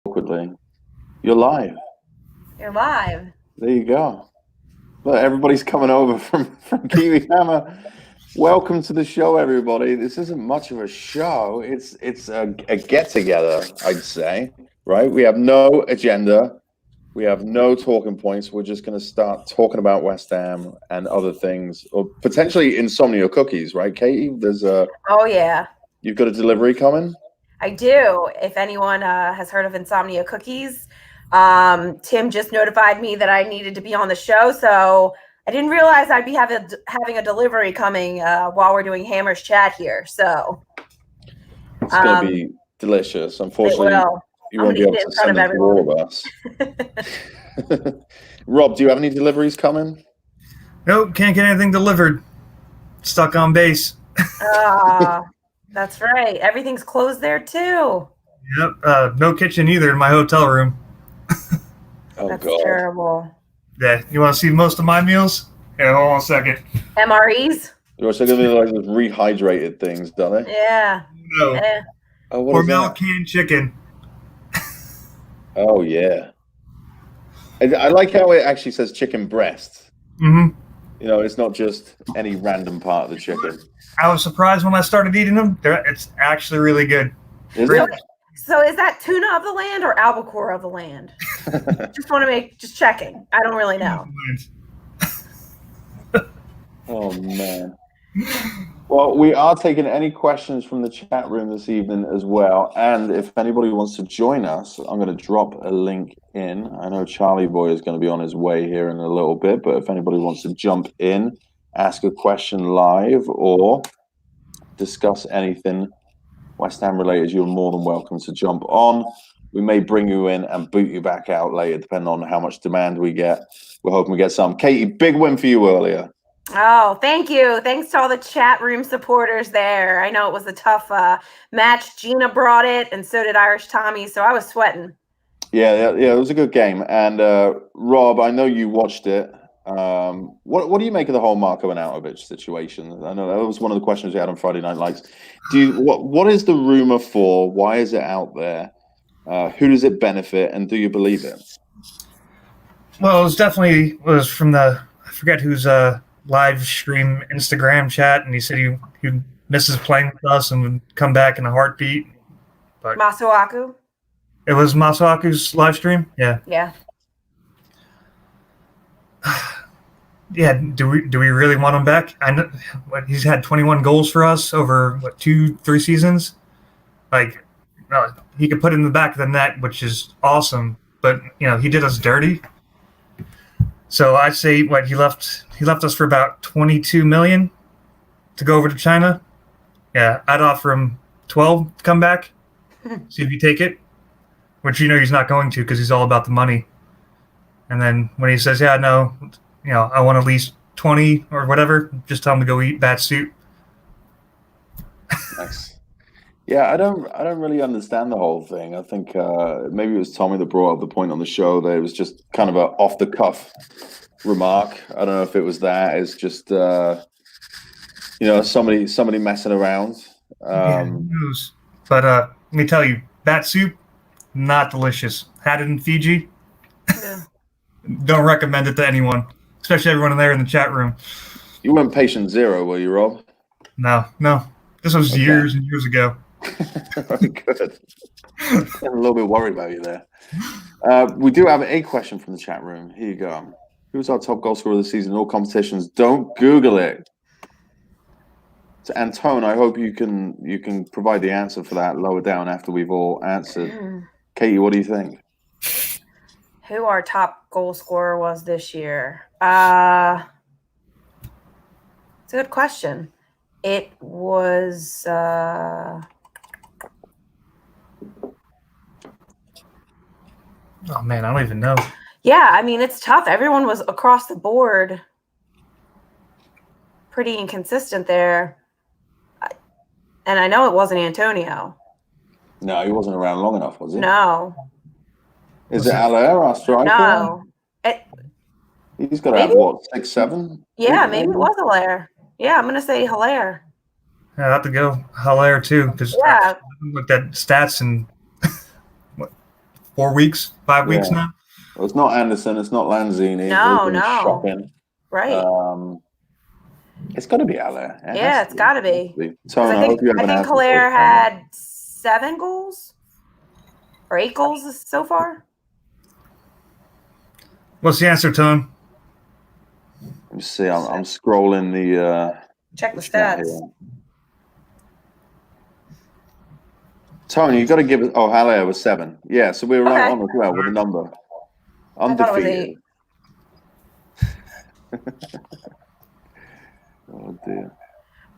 awkwardly. You're live. You're live. There you go. Look, everybody's coming over from Kiwi Hammer. Welcome to the show, everybody. This isn't much of a show. It's a get together, I'd say. Right? We have no agenda. We have no talking points. We're just going to start talking about West Ham and other things, or potentially insomnia cookies. Right, Katie? Oh yeah, You've got a delivery coming. I do. If anyone has heard of insomnia cookies, Tim just notified me that I needed to be on the show, so I didn't realize I'd be having a delivery coming while we're doing Hammer's chat here. So it's going to be delicious. Unfortunately, you won't be able to send it to all of us. Rob, do you have any deliveries coming? Nope, can't get anything delivered. Stuck on base. That's right. Everything's closed there too. Yep. No kitchen either in my hotel room. That's God. Terrible. Yeah. You want to see most of my meals? Yeah, hold on a second. MREs? You're also going to be like those rehydrated things, don't they? Yeah. No. Hormel canned chicken. Oh, yeah. I like how it actually says chicken breast. Mm-hmm. You know, it's not just any random part of the chicken. I was surprised when I started eating them. It's actually really good. So is that tuna of the land or albacore of the land? just checking. I don't really know. Oh, man. Well, we are taking any questions from the chat room this evening as well. And if anybody wants to join us, I'm going to drop a link in. I know Charlie Boy is going to be on his way here in a little bit, but if anybody wants to jump in, ask a question live, or discuss anything West Ham related, you're more than welcome to jump on. We may bring you in and boot you back out later, depending on how much demand we get. We're hoping we get some. Katie, big win for you earlier. Oh, thank you. Thanks to all the chat room supporters there. I know it was a tough match. Gina brought it, and so did Irish Tommy, so I was sweating. Yeah, it was a good game. And Rob, I know you watched it. What do you make of the whole Marko Arnautovic situation? I know that was one of the questions we had on Friday Night Lights. What is the rumor for? Why is it out there? Who does it benefit, and do you believe it? Well, it was from I forget whose live stream Instagram chat, and he said he misses playing with us and would come back in a heartbeat. But Masuaku? It was Masuaku's live stream? Yeah. Yeah. Yeah, do we really want him back? I know he's had 21 goals for us over 2-3 seasons. Like, he could put it in the back of the net, which is awesome. But he did us dirty. So I'd say he left us for about 22 million to go over to China. Yeah, I'd offer him 12 to come back. See if you take it, which he's not going to because he's all about the money. And then when he says, "Yeah, no, I want at least 20 or whatever," just tell him to go eat bat soup. Nice. Yeah, I don't really understand the whole thing. I think maybe it was Tommy that brought up the point on the show that it was just kind of a off the cuff remark. I don't know if it was that. It's just somebody messing around. Who knows? But let me tell you, bat soup, not delicious. Had it in Fiji. Yeah. Don't recommend it to anyone, especially everyone in there in the chat room. You weren't patient zero, were you, Rob? No. This was years and years ago. Good. I'm a little bit worried about you there. We do have a question from the chat room. Here you go. Who's our top goal scorer of the season in all competitions? Don't Google it. So, Antone, I hope you can provide the answer for that lower down after we've all answered. Katie, what do you think? Who our top goal scorer was this year? It's a good question. It was oh man, I don't even know. Yeah, I mean it's tough. Everyone was across the board pretty inconsistent there. And I know it wasn't Antonio. No, he wasn't around long enough, was he? No. Is it Allaire, our striker? No. He's got to have, what, 6, 7? Yeah, maybe it was Allaire. Yeah, I'm going to say Allaire. Yeah, I have to go Allaire, too, because I looked at stats and 4 weeks, 5 weeks Yeah. now. Well, it's not Anderson. It's not Lanzini. No, They've been no. shocking. Right. It's got to be out there. Yeah, it's got to be. Tone, I hope you haven't I think asked me Hilaire for it. had 7 goals or 8 goals so far. What's the answer, Tone? Let me see. I'm scrolling the. Check the chat stats. here. Tony, you got to give it. Oh, Haller was 7. Yeah, so we were right on as well with the number. Undefeated. Oh dear.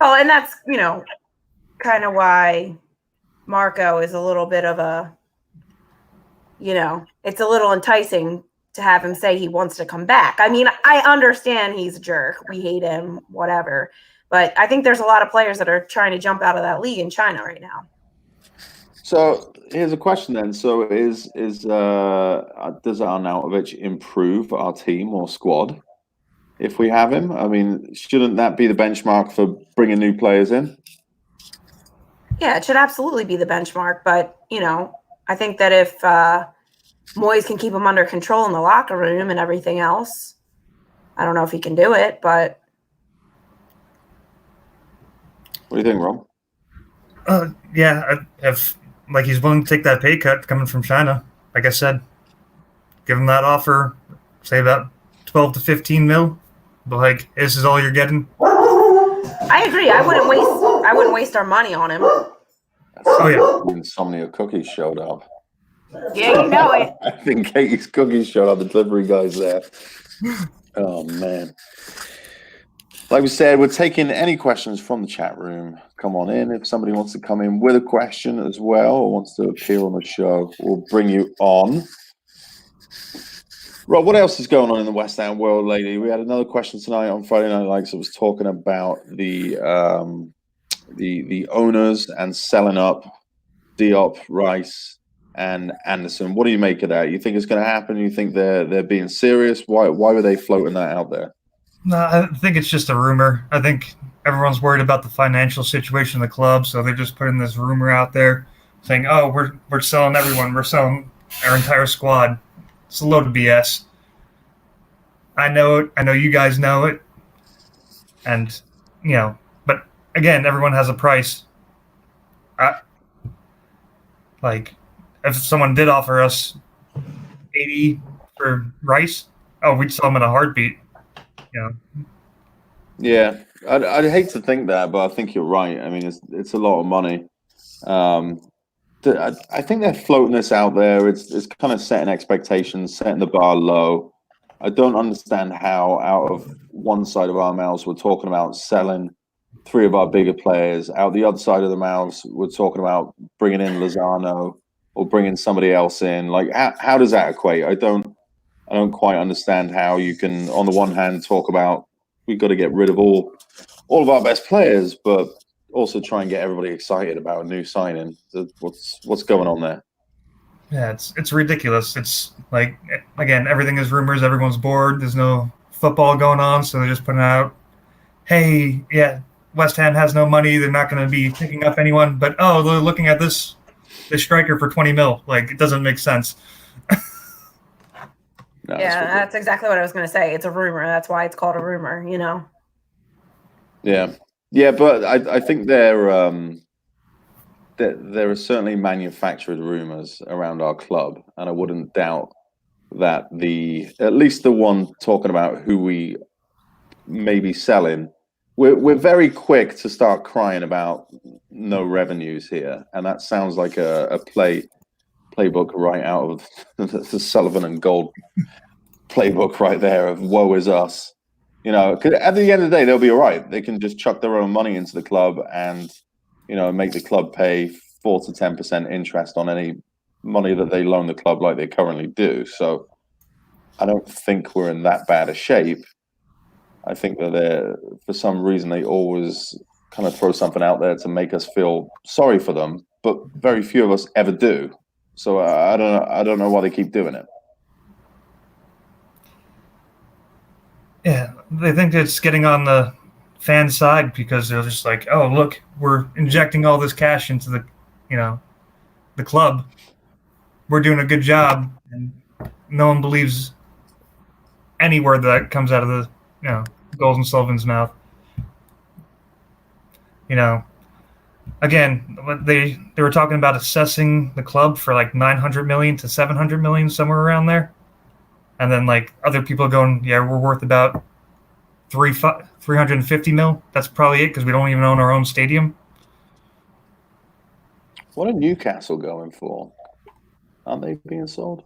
Oh, and that's kind of why Marco is a little bit of a, it's a little enticing to have him say he wants to come back. I mean, I understand he's a jerk. We hate him, whatever. But I think there's a lot of players that are trying to jump out of that league in China right now. So here's a question then. So does Arnautovic improve our team or squad if we have him? I mean, shouldn't that be the benchmark for bringing new players in? Yeah, it should absolutely be the benchmark. But, I think that if Moyes can keep him under control in the locker room and everything else, I don't know if he can do it, but. What do you think, Rob? Yeah, if he's willing to take that pay cut coming from China, like I said, give him that offer, say about 12 to 15 mil. But this is all you're getting. I agree. I wouldn't waste our money on him. Oh yeah. Insomnia cookies showed up. Yeah, you know it. I think Katie's cookies showed up. The delivery guy's there. Oh man. Like we said, we're taking any questions from the chat room. Come on in. If somebody wants to come in with a question as well or wants to appear on the show, we'll bring you on. Rob, what else is going on in the West Ham world lately? We had another question tonight on Friday Night Lights. It was talking about the owners and selling up Diop, Rice, and Anderson. What do you make of that? You think it's going to happen? You think they're being serious? Why were they floating that out there? No, I think it's just a rumor. I think everyone's worried about the financial situation of the club, so they're just putting this rumor out there saying, "Oh, we're selling everyone. We're selling our entire squad." It's a load of BS. I know it. I know you guys know it. And, but again, everyone has a price. If someone did offer us 80 for Rice, we'd sell them in a heartbeat. Yeah, I'd hate to think that, but I think you're right. I mean, it's a lot of money. I think they're floating this out there. It's kind of setting expectations, setting the bar low. I don't understand how out of one side of our mouths we're talking about selling 3 of our bigger players. Out the other side of the mouths we're talking about bringing in Lozano or bringing somebody else in. Like, how does that equate? I don't quite understand how you can, on the one hand, talk about we've got to get rid of all of our best players, but also try and get everybody excited about a new signing. What's going on there? Yeah, it's ridiculous. It's like, again, everything is rumors. Everyone's bored. There's no football going on, so they're just putting out, hey, yeah, West Ham has no money. They're not going to be picking up anyone. But, they're looking at this striker for 20 mil. Like, it doesn't make sense. No, yeah, that's exactly what I was going to say. It's a rumor. That's why it's called a rumor, Yeah, but I think there are certainly manufactured rumors around our club, and I wouldn't doubt that at least the one talking about who we may be selling, we're very quick to start crying about no revenues here, and that sounds like a playbook right out of the Sullivan and Gold playbook right there of woe is us. Because at the end of the day, they'll be all right. They can just chuck their own money into the club and, make the club pay 4 to 10% interest on any money that they loan the club like they currently do. So I don't think we're in that bad a shape. I think that for some reason, they always kind of throw something out there to make us feel sorry for them, but very few of us ever do. So I don't know why they keep doing it. Yeah, they think it's getting on the fan side because they're just like, oh, look, we're injecting all this cash into the club. we're doing a good job, and no one believes any word that comes out of the Goals and Sullivan's mouth. Again, they were talking about assessing the club for like 900 million to 700 million, somewhere around there, and then like other people going, yeah, we're worth about 350 mil. That's probably it because we don't even own our own stadium. What are Newcastle going for? Aren't they being sold?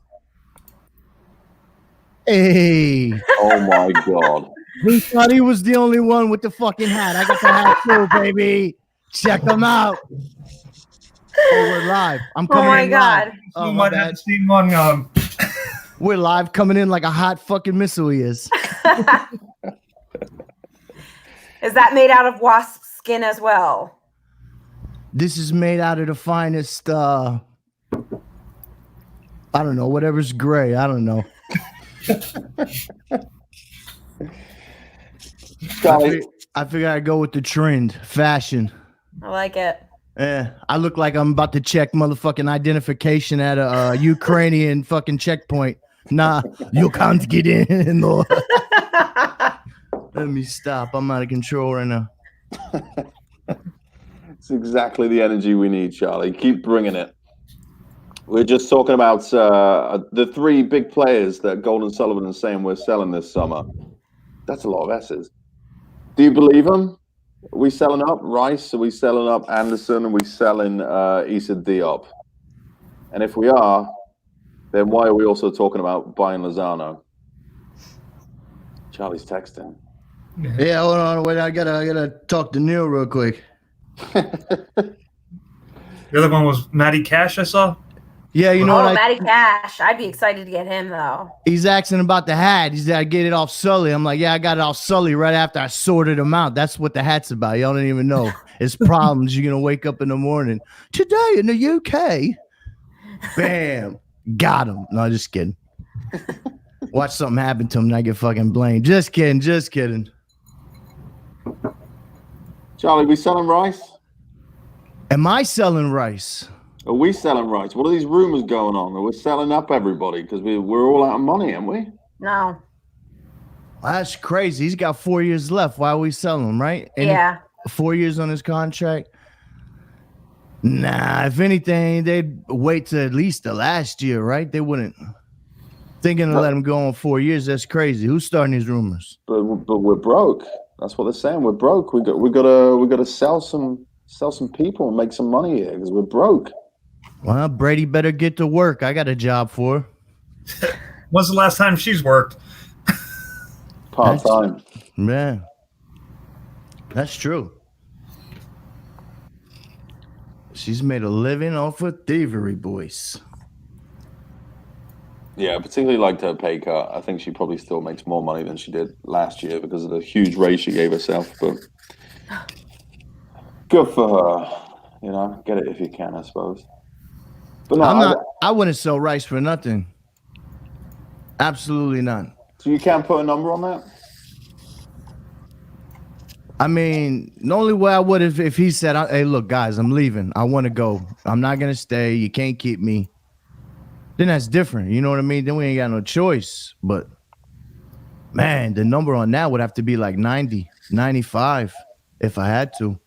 Hey. Oh my God. Who thought he was the only one with the fucking hat? I got the hat too, baby. Check them out. Oh, we're live. I'm coming in live. Oh, my bad. We're live, coming in like a hot fucking missile he is. Is that made out of wasp skin as well? This is made out of the finest, I don't know, whatever's gray. I don't know. I figure I'd go with the trend, fashion. I like it. Yeah, I look like I'm about to check motherfucking identification at a Ukrainian fucking checkpoint. Nah, you can't get in. Lord. Let me stop. I'm out of control right now. It's exactly the energy we need, Charlie. Keep bringing it. We're just talking about the three big players that Golden Sullivan is saying we're selling this summer. That's a lot of S's. Do you believe them? Are we selling up Rice? Are we selling up Anderson? Are we selling Issa Diop? And if we are, then why are we also talking about buying Lozano? Charlie's texting. Yeah, hold on. Wait, I gotta talk to Neil real quick. The other one was Matty Cash, I saw. Yeah, you know what? Matty Cash. I'd be excited to get him, though. He's asking about the hat. He's got to get it off Sully. I'm like, yeah, I got it off Sully right after I sorted him out. That's what the hat's about. Y'all don't even know. It's problems. You're going to wake up in the morning. Today in the UK. Bam. Got him. No, just kidding. Watch something happen to him and I get fucking blamed. Just kidding. Just kidding. Charlie, we selling Rice? Am I selling Rice? Are we selling Rice? What are these rumors going on? Are we selling up everybody? Because we're all out of money, aren't we? No. Well, that's crazy. He's got 4 years left. Why are we selling him, right? And yeah. 4 years on his contract? Nah, if anything, they'd wait to at least the last year, right? They wouldn't. Thinking to let him go on 4 years, that's crazy. Who's starting these rumors? But we're broke. That's what they're saying. We're broke. We gotta sell some people and make some money here because we're broke. Well, Brady better get to work. I got a job for her. When's the last time she's worked? Part-time. Yeah. That's true. She's made a living off of thievery, boys. Yeah, particularly liked her pay cut. I think she probably still makes more money than she did last year because of the huge raise she gave herself. But good for her. You know, get it if you can, I suppose. But no, I wouldn't sell Rice for nothing. Absolutely none. So you can't put a number on that? I mean, the only way I would if he said, hey, look, guys, I'm leaving. I want to go. I'm not going to stay. You can't keep me. Then that's different. You know what I mean? Then we ain't got no choice. But, man, the number on that would have to be like 90, 95 if I had to.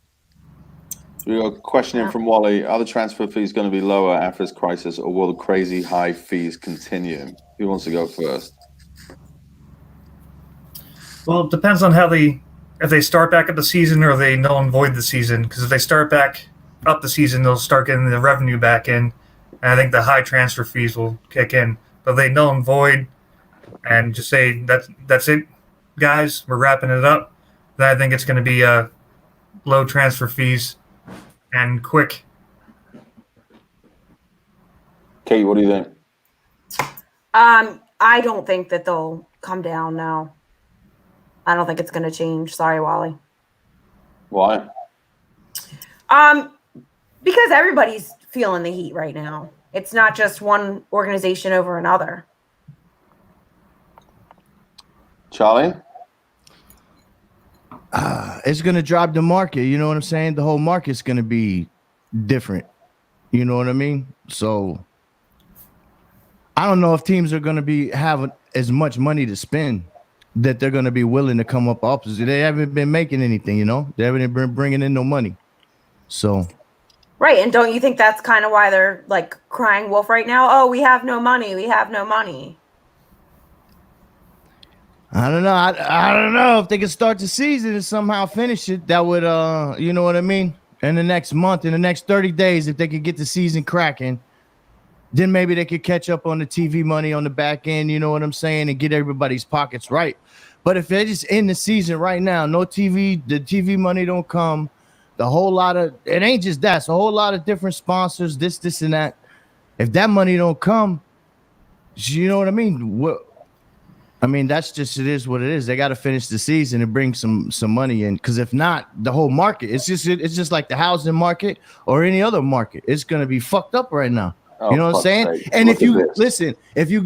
We got a question in from Wally. Are the transfer fees going to be lower after this crisis, or will the crazy high fees continue? Who wants to go first? Well, it depends on if they start back up the season or they null and void the season. Because if they start back up the season, they'll start getting the revenue back in. And I think the high transfer fees will kick in. But if they null and void and just say, that's it, guys, we're wrapping it up, then I think it's going to be low transfer fees and quick. Kate, what do you think? I don't think that they'll come down now. I don't think it's going to change. Sorry, Wally. Why? Because everybody's feeling the heat right now. It's not just one organization over another. Charlie? It's going to drive the market. You know what I'm saying? The whole market's going to be different. You know what I mean? So I don't know if teams are going to be having as much money to spend that they're going to be willing to come up opposite. They haven't been making anything, you know. They haven't been bringing in no money. So. Right, and don't you think that's kind of why they're like crying wolf right now? Oh, we have no money. We have no money. I don't know. I don't know if they could start the season and somehow finish it. That would, you know what I mean? In the next month, in the next 30 days, if they could get the season cracking, then maybe they could catch up on the TV money on the back end. You know what I'm saying? And get everybody's pockets right. But if they're just in the season right now, no TV, the TV money don't come. The whole lot of it ain't just that. It's a whole lot of different sponsors, this, and that. If that money don't come, you know what I mean? What? I mean, that's just it is what it is. They got to finish the season and bring some money in, because if not, the whole market it's just like the housing market or any other market. It's gonna be fucked up right now. You know what I'm saying? Sake. And Look if you at this. listen, if you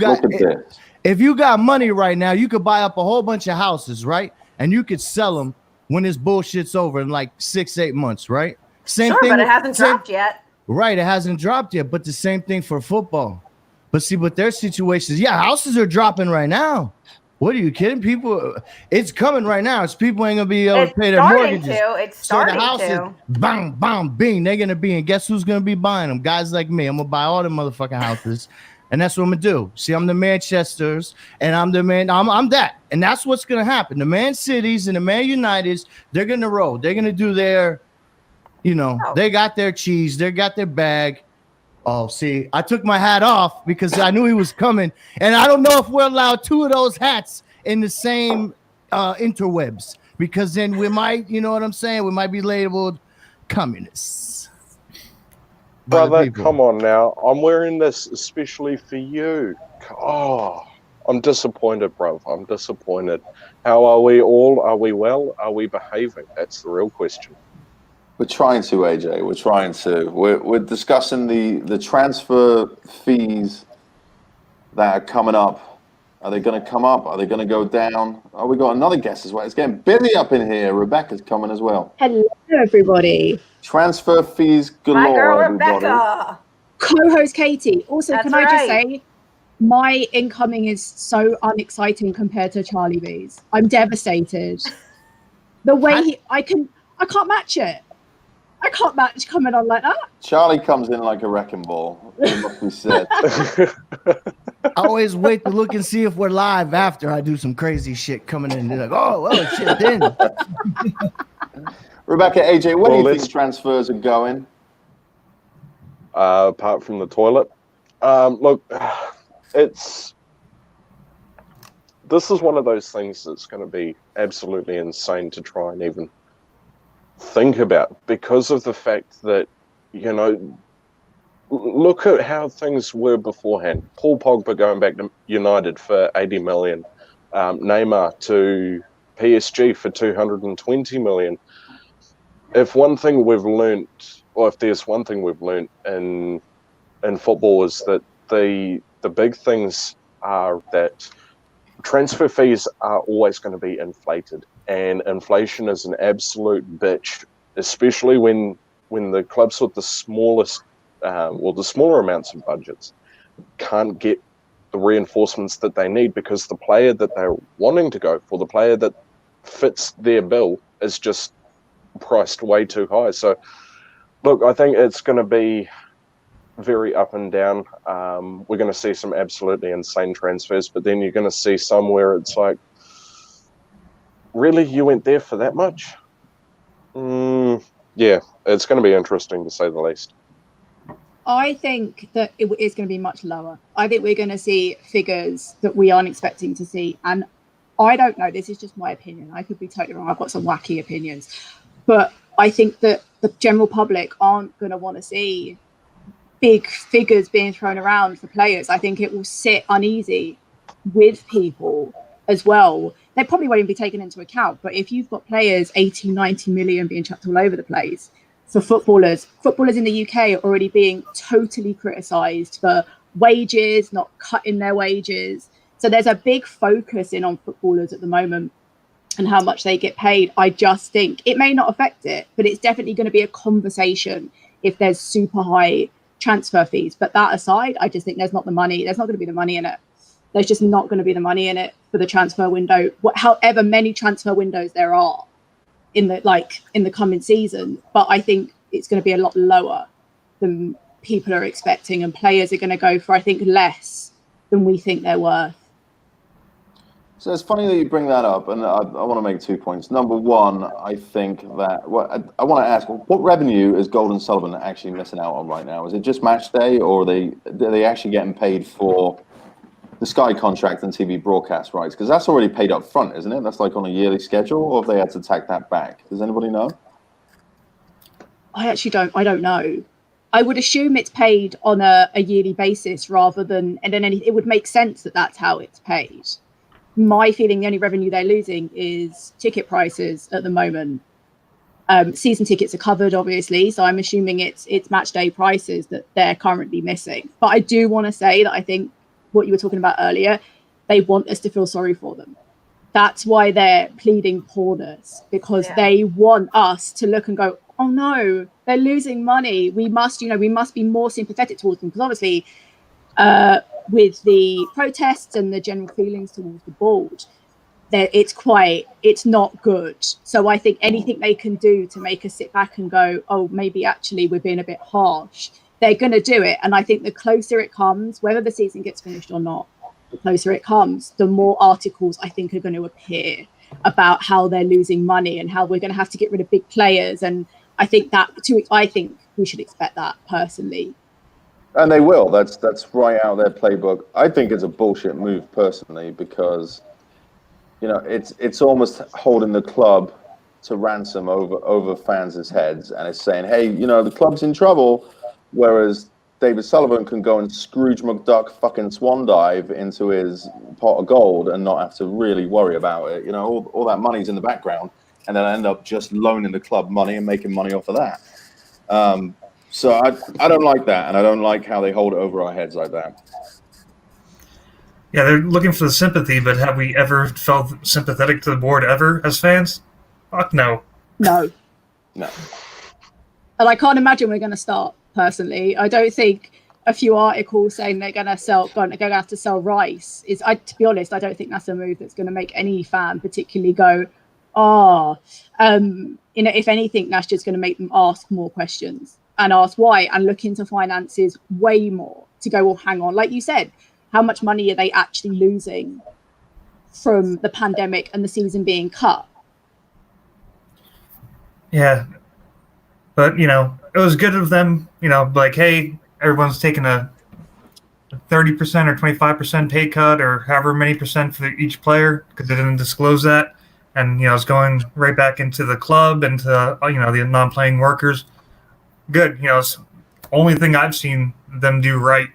got money right now, you could buy up a whole bunch of houses, right? And you could sell them when this bullshit's over in like 6-8 months, right? Same thing, but it hasn't dropped yet. Right, it hasn't dropped yet, but the same thing for football. But see, but their situations, yeah, houses are dropping right now. What are you kidding? People, it's coming right now. It's people ain't gonna be able to pay their mortgages. It's starting to. Bang, bang, bing. They're gonna be, and guess who's gonna be buying them? Guys like me. I'm gonna buy all the motherfucking houses, and that's what I'm gonna do. See, I'm the Manchesters, and I'm the man. I'm that, and that's what's gonna happen. The Man Cities and the Man Uniteds, they're gonna roll. They're gonna do their, you know, they got their cheese. They got their bag. Oh, see, I took my hat off because I knew he was coming. And I don't know if we're allowed 2 of those hats in the same interwebs, because then we might, you know what I'm saying? We might be labeled communists. Brother, come on now. I'm wearing this especially for you. Oh, I'm disappointed, bro. I'm disappointed. How are we all? Are we well? Are we behaving? That's the real question. We're trying to, AJ. We're trying to. We're discussing the transfer fees that are coming up. Are they going to come up? Are they going to go down? Oh, we got another guest as well. It's getting busy up in here. Rebecca's coming as well. Hello, everybody. Transfer fees galore. My girl, everybody. Rebecca. Co-host Katie. Also, That's can I just right. say, my incoming is so unexciting compared to Charlie B's. I'm devastated. The way I can't match it. I can't match coming on like that. Charlie comes in like a wrecking ball. It must be said. I always wait to look and see if we're live after I do some crazy shit coming in. They're like, oh, shit, then. Rebecca, AJ, where do you think transfers are going? Apart from the toilet. Look, this is one of those things that's going to be absolutely insane to try and even think about, because of the fact that, you know, look at how things were beforehand. Paul Pogba going back to United for 80 million, Neymar to PSG for 220 million. If one thing we've learnt, or if there's one thing we've learnt in football, is that the big things are that transfer fees are always going to be inflated, and inflation is an absolute bitch, especially when the clubs with the smallest, the smaller amounts of budgets can't get the reinforcements that they need, because the player that they're wanting to go for, the player that fits their bill, is just priced way too high. So, look, I think it's going to be very up and down. We're going to see some absolutely insane transfers, but then you're going to see some where it's like, really, you went there for that much? Yeah, it's going to be interesting to say the least. I think that it is going to be much lower. I think we're going to see figures that we aren't expecting to see. And I don't know, this is just my opinion. I could be totally wrong. I've got some wacky opinions. But I think that the general public aren't going to want to see big figures being thrown around for players. I think it will sit uneasy with people as well. They probably won't even be taken into account. But if you've got players 80, 90 million being chucked all over the place, for footballers in the UK are already being totally criticised for wages, not cutting their wages. So there's a big focus in on footballers at the moment and how much they get paid. I just think it may not affect it, but it's definitely going to be a conversation if there's super high transfer fees. But that aside, I just think there's not the money. There's not going to be the money in it. There's just not going to be the money in it for the transfer window. However many transfer windows there are in the coming season, but I think it's going to be a lot lower than people are expecting, and players are going to go for, I think, less than we think they're worth. So it's funny that you bring that up, and I want to make 2 points. Number one, I think that I want to ask, what revenue is Gold and Sullivan actually missing out on right now? Is it just match day, or are they actually getting paid for the Sky contract and TV broadcast rights? Because that's already paid up front, isn't it? That's like on a yearly schedule, or have they had to tack that back? Does anybody know? I don't know. I would assume it's paid on a yearly basis rather than, and then it would make sense that that's how it's paid. My feeling, the only revenue they're losing is ticket prices at the moment. Season tickets are covered, obviously, so I'm assuming it's match day prices that they're currently missing. But I do want to say that I think what you were talking about earlier, they want us to feel sorry for them. That's why they're pleading poorness, because they want us to look and go, oh no, they're losing money. We must be more sympathetic towards them, because obviously with the protests and the general feelings towards the board, it's not good. So I think anything they can do to make us sit back and go, oh, maybe actually we're being a bit harsh, they're going to do it. And I think the closer it comes, whether the season gets finished or not, the closer it comes, the more articles I think are going to appear about how they're losing money and how we're going to have to get rid of big players. And I think we should expect that personally. And they will. That's right out of their playbook. I think it's a bullshit move personally, because it's almost holding the club to ransom over fans' heads, and it's saying, hey, the club's in trouble. Whereas David Sullivan can go and Scrooge McDuck fucking swan dive into his pot of gold and not have to really worry about it. All that money's in the background, and then I end up just loaning the club money and making money off of that. So I don't like that, and I don't like how they hold it over our heads like that. Yeah, they're looking for the sympathy, but have we ever felt sympathetic to the board ever as fans? Fuck no. No. No. And I can't imagine we're going to start. Personally, I don't think a few articles saying they're going to have to sell rice is. To be honest, I don't think that's a move that's going to make any fan particularly go, if anything, that's just going to make them ask more questions and ask why and look into finances way more to go, well, hang on, like you said, how much money are they actually losing from the pandemic and the season being cut? Yeah. But, it was good of them, like, hey, everyone's taking a 30% or 25% pay cut or however many percent for each player, because they didn't disclose that. And, it's going right back into the club and to, the non-playing workers. Good. It's the only thing I've seen them do right.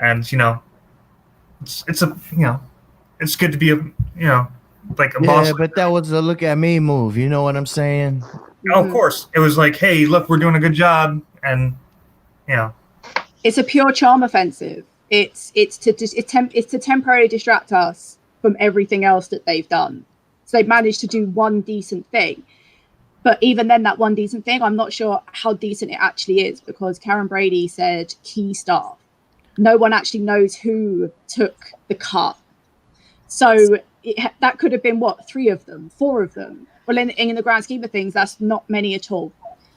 And, it's good to be like a boss. Yeah, but that was a look at me move. You know what I'm saying? Oh, of course. It was like, hey, look, we're doing a good job. And, it's a pure charm offensive. It's to temporarily distract us from everything else that they've done. So they've managed to do one decent thing. But even then, that one decent thing, I'm not sure how decent it actually is, because Karen Brady said key staff. No one actually knows who took the cut. So that could have been, 3 of them, 4 of them. Well, in the grand scheme of things, that's not many at all.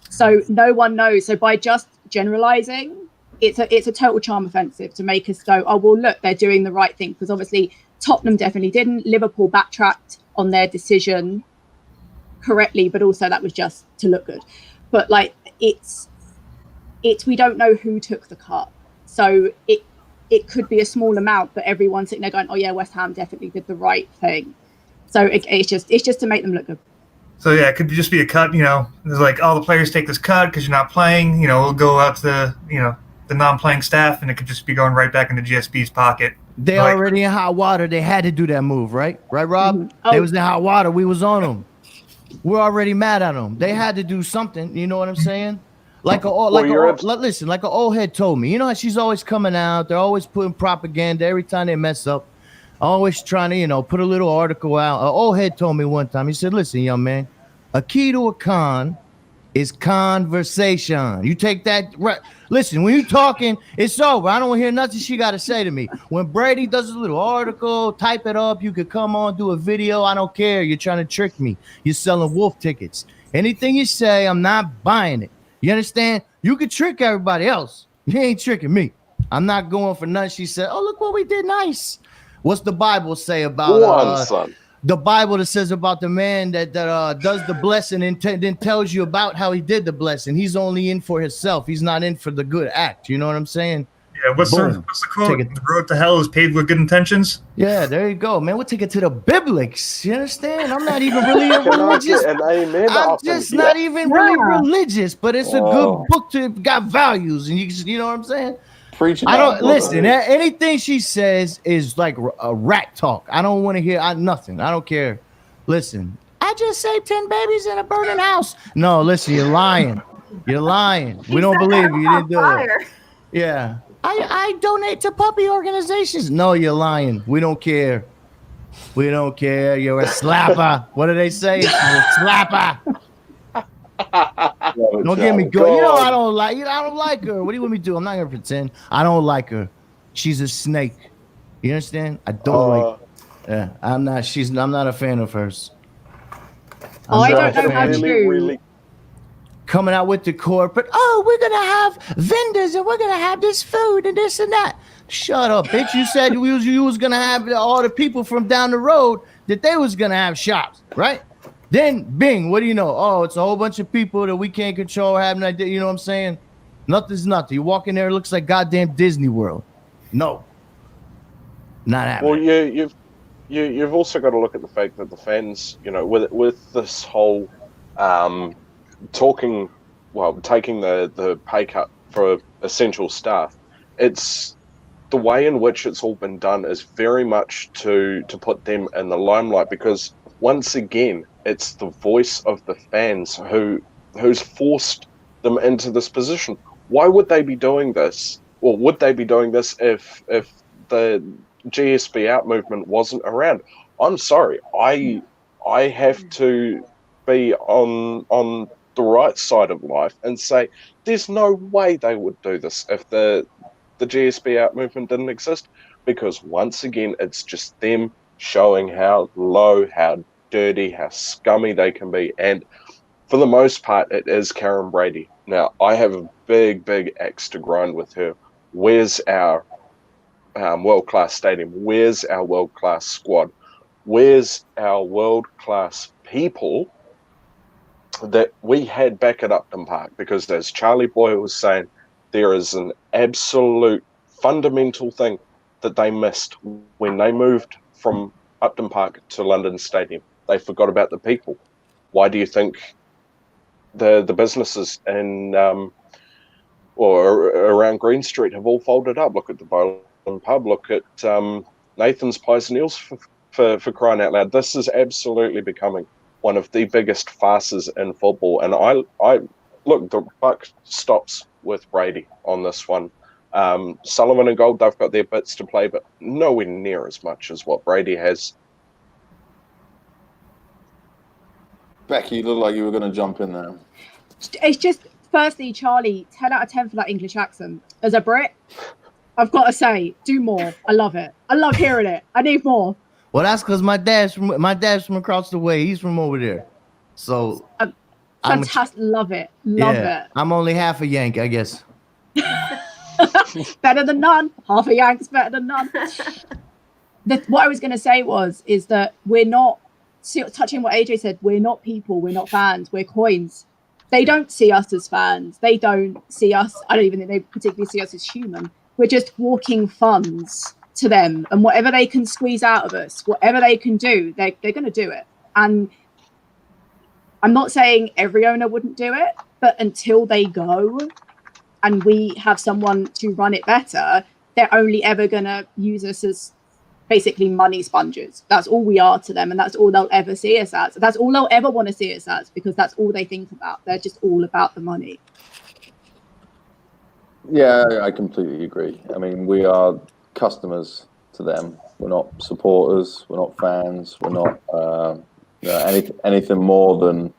So no one knows. So by just generalizing, it's a total charm offensive to make us go, oh, well, look, they're doing the right thing. Because obviously Tottenham definitely didn't. Liverpool backtracked on their decision correctly, but also that was just to look good. But it's we don't know who took the cut. So it could be a small amount, but everyone's sitting there going, oh yeah, West Ham definitely did the right thing. So it's just to make them look good. So yeah, it could just be a cut. It's like all the players take this cut because you're not playing. We'll go out to the non-playing staff, and it could just be going right back into GSB's pocket. They already in hot water. They had to do that move, right? Right, Rob? Mm-hmm. Oh. They was in hot water. We was on them. We're already mad at them. They had to do something. You know what I'm saying? Like an old head told me. You know how she's always coming out. They're always putting propaganda every time they mess up. Always trying to, put a little article out. An old head told me one time. He said, "Listen, young man, a key to a con It's conversation. You take that right. Listen, when you talking, it's over. I don't want to hear nothing she got to say to me. When Brady does a little article, type it up. You could come on, do a video. I don't care. You're trying to trick me. You're selling wolf tickets. Anything you say, I'm not buying it. You understand? You could trick everybody else. You ain't tricking me. I'm not going for nothing. She said, oh, look what we did. Nice. What's the Bible say about son? the Bible that says about the man that does the blessing and then tells you about how he did the blessing? He's only in for himself. He's not in for the good act. You know what I'm saying? Yeah, what's the quote? The road to hell is paved with good intentions. Yeah, there you go, man. We'll take it to the biblics. You understand? I'm not even really a religious. An amen I'm just not even really religious, but it's a good book to got values, and you know what I'm saying? Preaching. I don't listen. Anything she says is like a rat talk. I don't want to hear nothing. I don't care. Listen, I just saved 10 babies in a burning house. No, listen, you're lying. You're lying. We don't believe you. You didn't do it. Yeah. I donate to puppy organizations. No, you're lying. We don't care. We don't care. You're a slapper. What do they say? You're a slapper. Don't get me going. You know I don't like her. What do you want me to do? I'm not gonna pretend. I don't like her. She's a snake. You understand? I don't like. Yeah, I'm not a fan of hers. I don't know how to. Coming out with the corporate. Oh, we're gonna have vendors and we're gonna have this food and this and that. Shut up, bitch. You said you was gonna have all the people from down the road that they was gonna have shops, right? Then, bing, what do you know? Oh, it's a whole bunch of people that we can't control, have no idea. You know what I'm saying? Nothing's nothing. You walk in there, it looks like goddamn Disney World. No. Not happening. Well, you've also got to look at the fact that the fans, you know, with this whole taking the pay cut for essential staff, it's the way in which it's all been done is very much to put them in the limelight, because once again, it's the voice of the fans who's forced them into this position. Why would they be doing this? Or would they be doing this if the GSB out movement wasn't around? I'm sorry, I have to be on the right side of life and say there's no way they would do this if the GSB out movement didn't exist, because once again, it's just them showing how low, how dirty, how scummy they can be. And for the most part, it is Karen Brady. Now, I have a big axe to grind with her. Where's our world-class stadium? Where's our world-class squad? Where's our world-class people that we had back at Upton Park? Because as Charlie Boyle was saying, there is an absolute fundamental thing that they missed when they moved from Upton Park to London Stadium. They forgot about the people. Why do you think the businesses in or around Green Street have all folded up? Look at the Bowland Pub. Look at Nathan's Pies and Eels for crying out loud. This is absolutely becoming one of the biggest farces in football. And I look, the buck stops with Brady on this one. Sullivan and Gold, they've got their bits to play, but nowhere near as much as what Brady has. Becky, you look like you were going to jump in there. It's just, firstly, Charlie, 10 out of 10 for that English accent. As a Brit, I've got to say, do more. I love it. I love hearing it. I need more. Well, that's because my dad's from across the way. He's from over there. So fantastic. Love it. Love it. I'm only half a Yank, I guess. Better than none. Half a Yank's better than none. What I was going to say is that we're not, touching what AJ said, we're not people, we're not fans, we're coins. They don't see us as fans. They don't see us, I don't even think they particularly see us as human. We're just walking funds to them, and whatever they can squeeze out of us, whatever they can do, they're going to do it. And I'm not saying every owner wouldn't do it, but until they go and we have someone to run it better, they're only ever going to use us as basically money sponges. That's all we are to them, and that's all they'll ever see us as. That's all they'll ever want to see us as, because that's all they think about. They're just all about the money. Yeah, I completely agree. I mean, we are customers to them. We're not supporters. We're not fans. We're not anything more than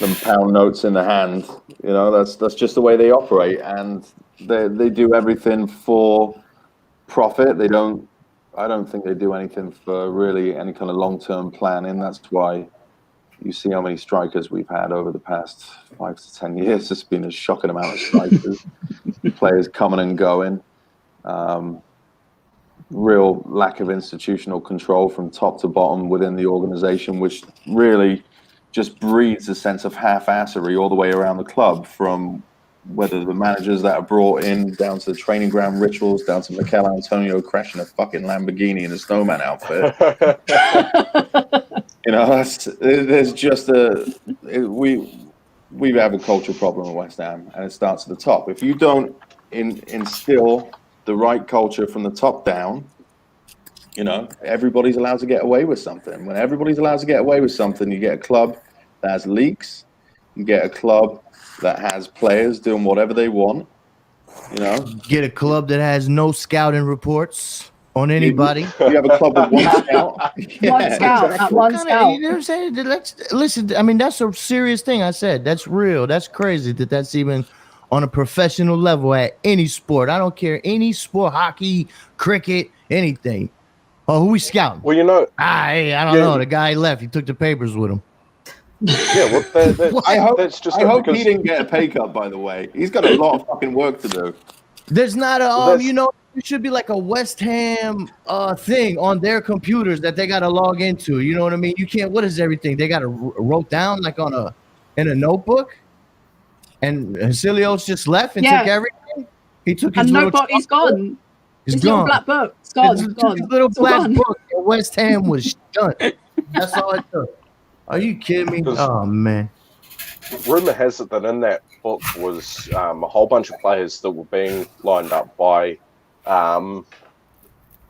them pound notes in the hand. You know, that's just the way they operate, and they do everything for profit. They don't. I don't think they do anything for really any kind of long-term planning. That's why you see how many strikers we've had over the past 5 to 10 years. It's been a shocking amount of strikers, players coming and going. Real lack of institutional control from top to bottom within the organization, which really just breeds a sense of half-assery all the way around the club, from whether the managers that are brought in down to the training ground rituals, down to Mikel Antonio crashing a fucking Lamborghini in a snowman outfit. You know, there's just we have a culture problem at West Ham, and it starts at the top. If you don't instill the right culture from the top down, you know, everybody's allowed to get away with something. When everybody's allowed to get away with something, you get a club that has leaks, you get a club that has players doing whatever they want, you know. Get a club that has no scouting reports on anybody. You have a club with one scout. One scout. One scout. You know what I'm saying? Listen, I mean, that's a serious thing I said. That's real. That's crazy that's even on a professional level at any sport. I don't care. Any sport, hockey, cricket, anything. Oh, who we scouting? Well, you know, I don't know. The guy left. He took the papers with him. Yeah, well, I hope because he didn't get a pay cut, by the way. He's got a lot of fucking work to do. There's not you know, it should be like a West Ham thing on their computers that they got to log into. You know what I mean? You can't. What is everything? They got to wrote down like in a notebook. And Hacilios just left and took everything. He took his notebook. He's gone. His little black book. It's gone. His little black book at West Ham was done. That's all it took. Are you kidding me? Oh man. Rumor has it that in that book was a whole bunch of players that were being lined up by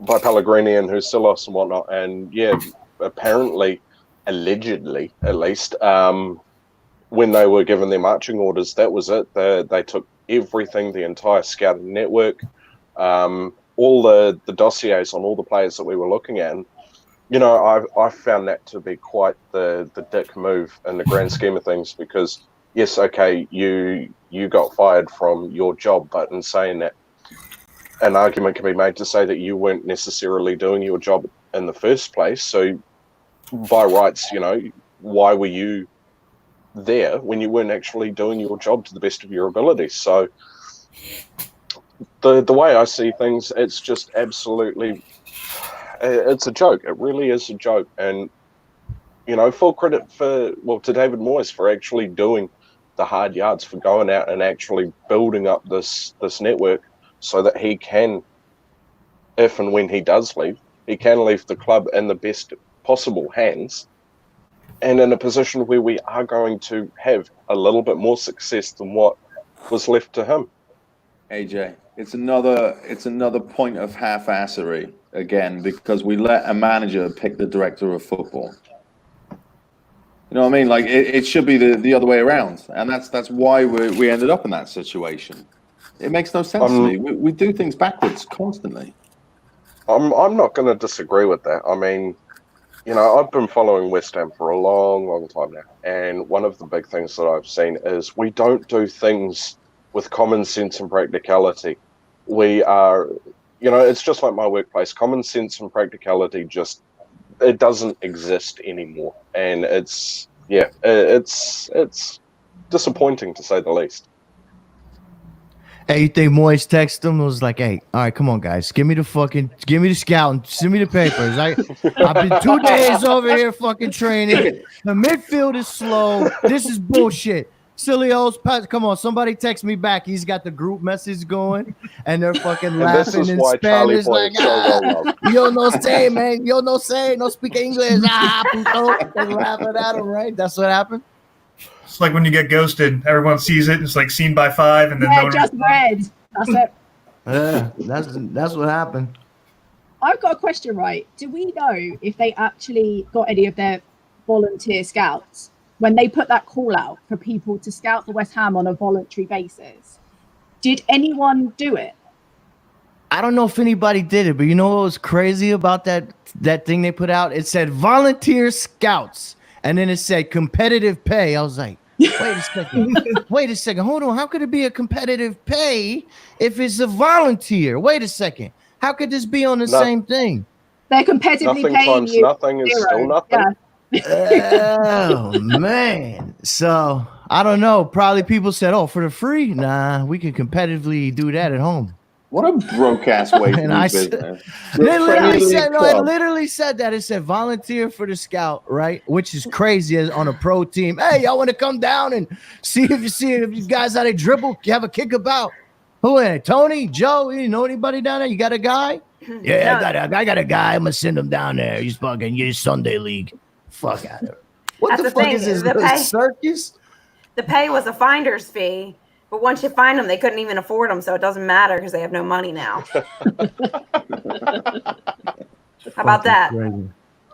Pellegrini and Hacilios and whatnot. And yeah, apparently, allegedly, at least, when they were given their marching orders, that was it. They took everything, the entire scouting network, all the dossiers on all the players that we were looking at. And, you know, I found that to be quite the dick move in the grand scheme of things, because, yes, okay, you got fired from your job, but in saying that, an argument can be made to say that you weren't necessarily doing your job in the first place. So, by rights, you know, why were you there when you weren't actually doing your job to the best of your ability? So the way I see things, it's just absolutely, it's a joke. It really is a joke. And, you know, full credit to David Moyes for actually doing the hard yards, for going out and actually building up this network so that he can, if and when he does leave, he can leave the club in the best possible hands, and in a position where we are going to have a little bit more success than what was left to him. AJ, it's another point of half-assery again, because we let a manager pick the director of football. You know what I mean? Like it should be the other way around, and that's why we ended up in that situation. It makes no sense to me. We do things backwards constantly. I'm not going to disagree with that. I mean, you know, I've been following West Ham for a long, long time now. And one of the big things that I've seen is we don't do things with common sense and practicality. We are, you know, it's just like my workplace. Common sense and practicality it doesn't exist anymore. And it's disappointing, to say the least. Hey, you think Moyes texted him and was like, hey, all right, come on, guys. Give me the scouting. Send me the papers. I've been 2 days over here fucking training. The midfield is slow. This is bullshit. Hacilios, come on, somebody text me back. He's got the group message going, and they're fucking laughing in Spanish. Like, yo no say, man. Yo no say. No speak English. Puto. They're laughing at him, right? That's what happened. It's like when you get ghosted, everyone sees it. It's like seen by 5, and then no one just read. That's it. Yeah, that's what happened. I've got a question, right? Do we know if they actually got any of their volunteer scouts when they put that call out for people to scout the West Ham on a voluntary basis? Did anyone do it? I don't know if anybody did it, but you know what was crazy about that thing they put out? It said volunteer scouts. And then it said competitive pay. I was like, Wait a second. Wait a second. Hold on. How could it be a competitive pay if it's a volunteer? Wait a second. How could this be on the same thing? They're competitively Nothing paying times you nothing is 0. still nothing. Yeah. Oh man. So I don't know. Probably people said, "Oh, for the free? Nah, we can competitively do that at home." What a broke ass way to And do I business. They The literally Premier said, League no, it club. literally said that. It said volunteer for the scout, right? Which is crazy as on a pro team. Hey, y'all want to come down and see if you guys how they dribble? You have a kickabout. Who in it? Tony, Joe? You know anybody down there? You got a guy? Yeah, No. I got a guy. I'm gonna send him down there. He's fucking your Sunday league. Fuck out of here. What That's the the fuck thing, is this? the pay- Circus? The pay was a finder's fee, but once you find them, they couldn't even afford them, so it doesn't matter because they have no money now. How about that? Crazy.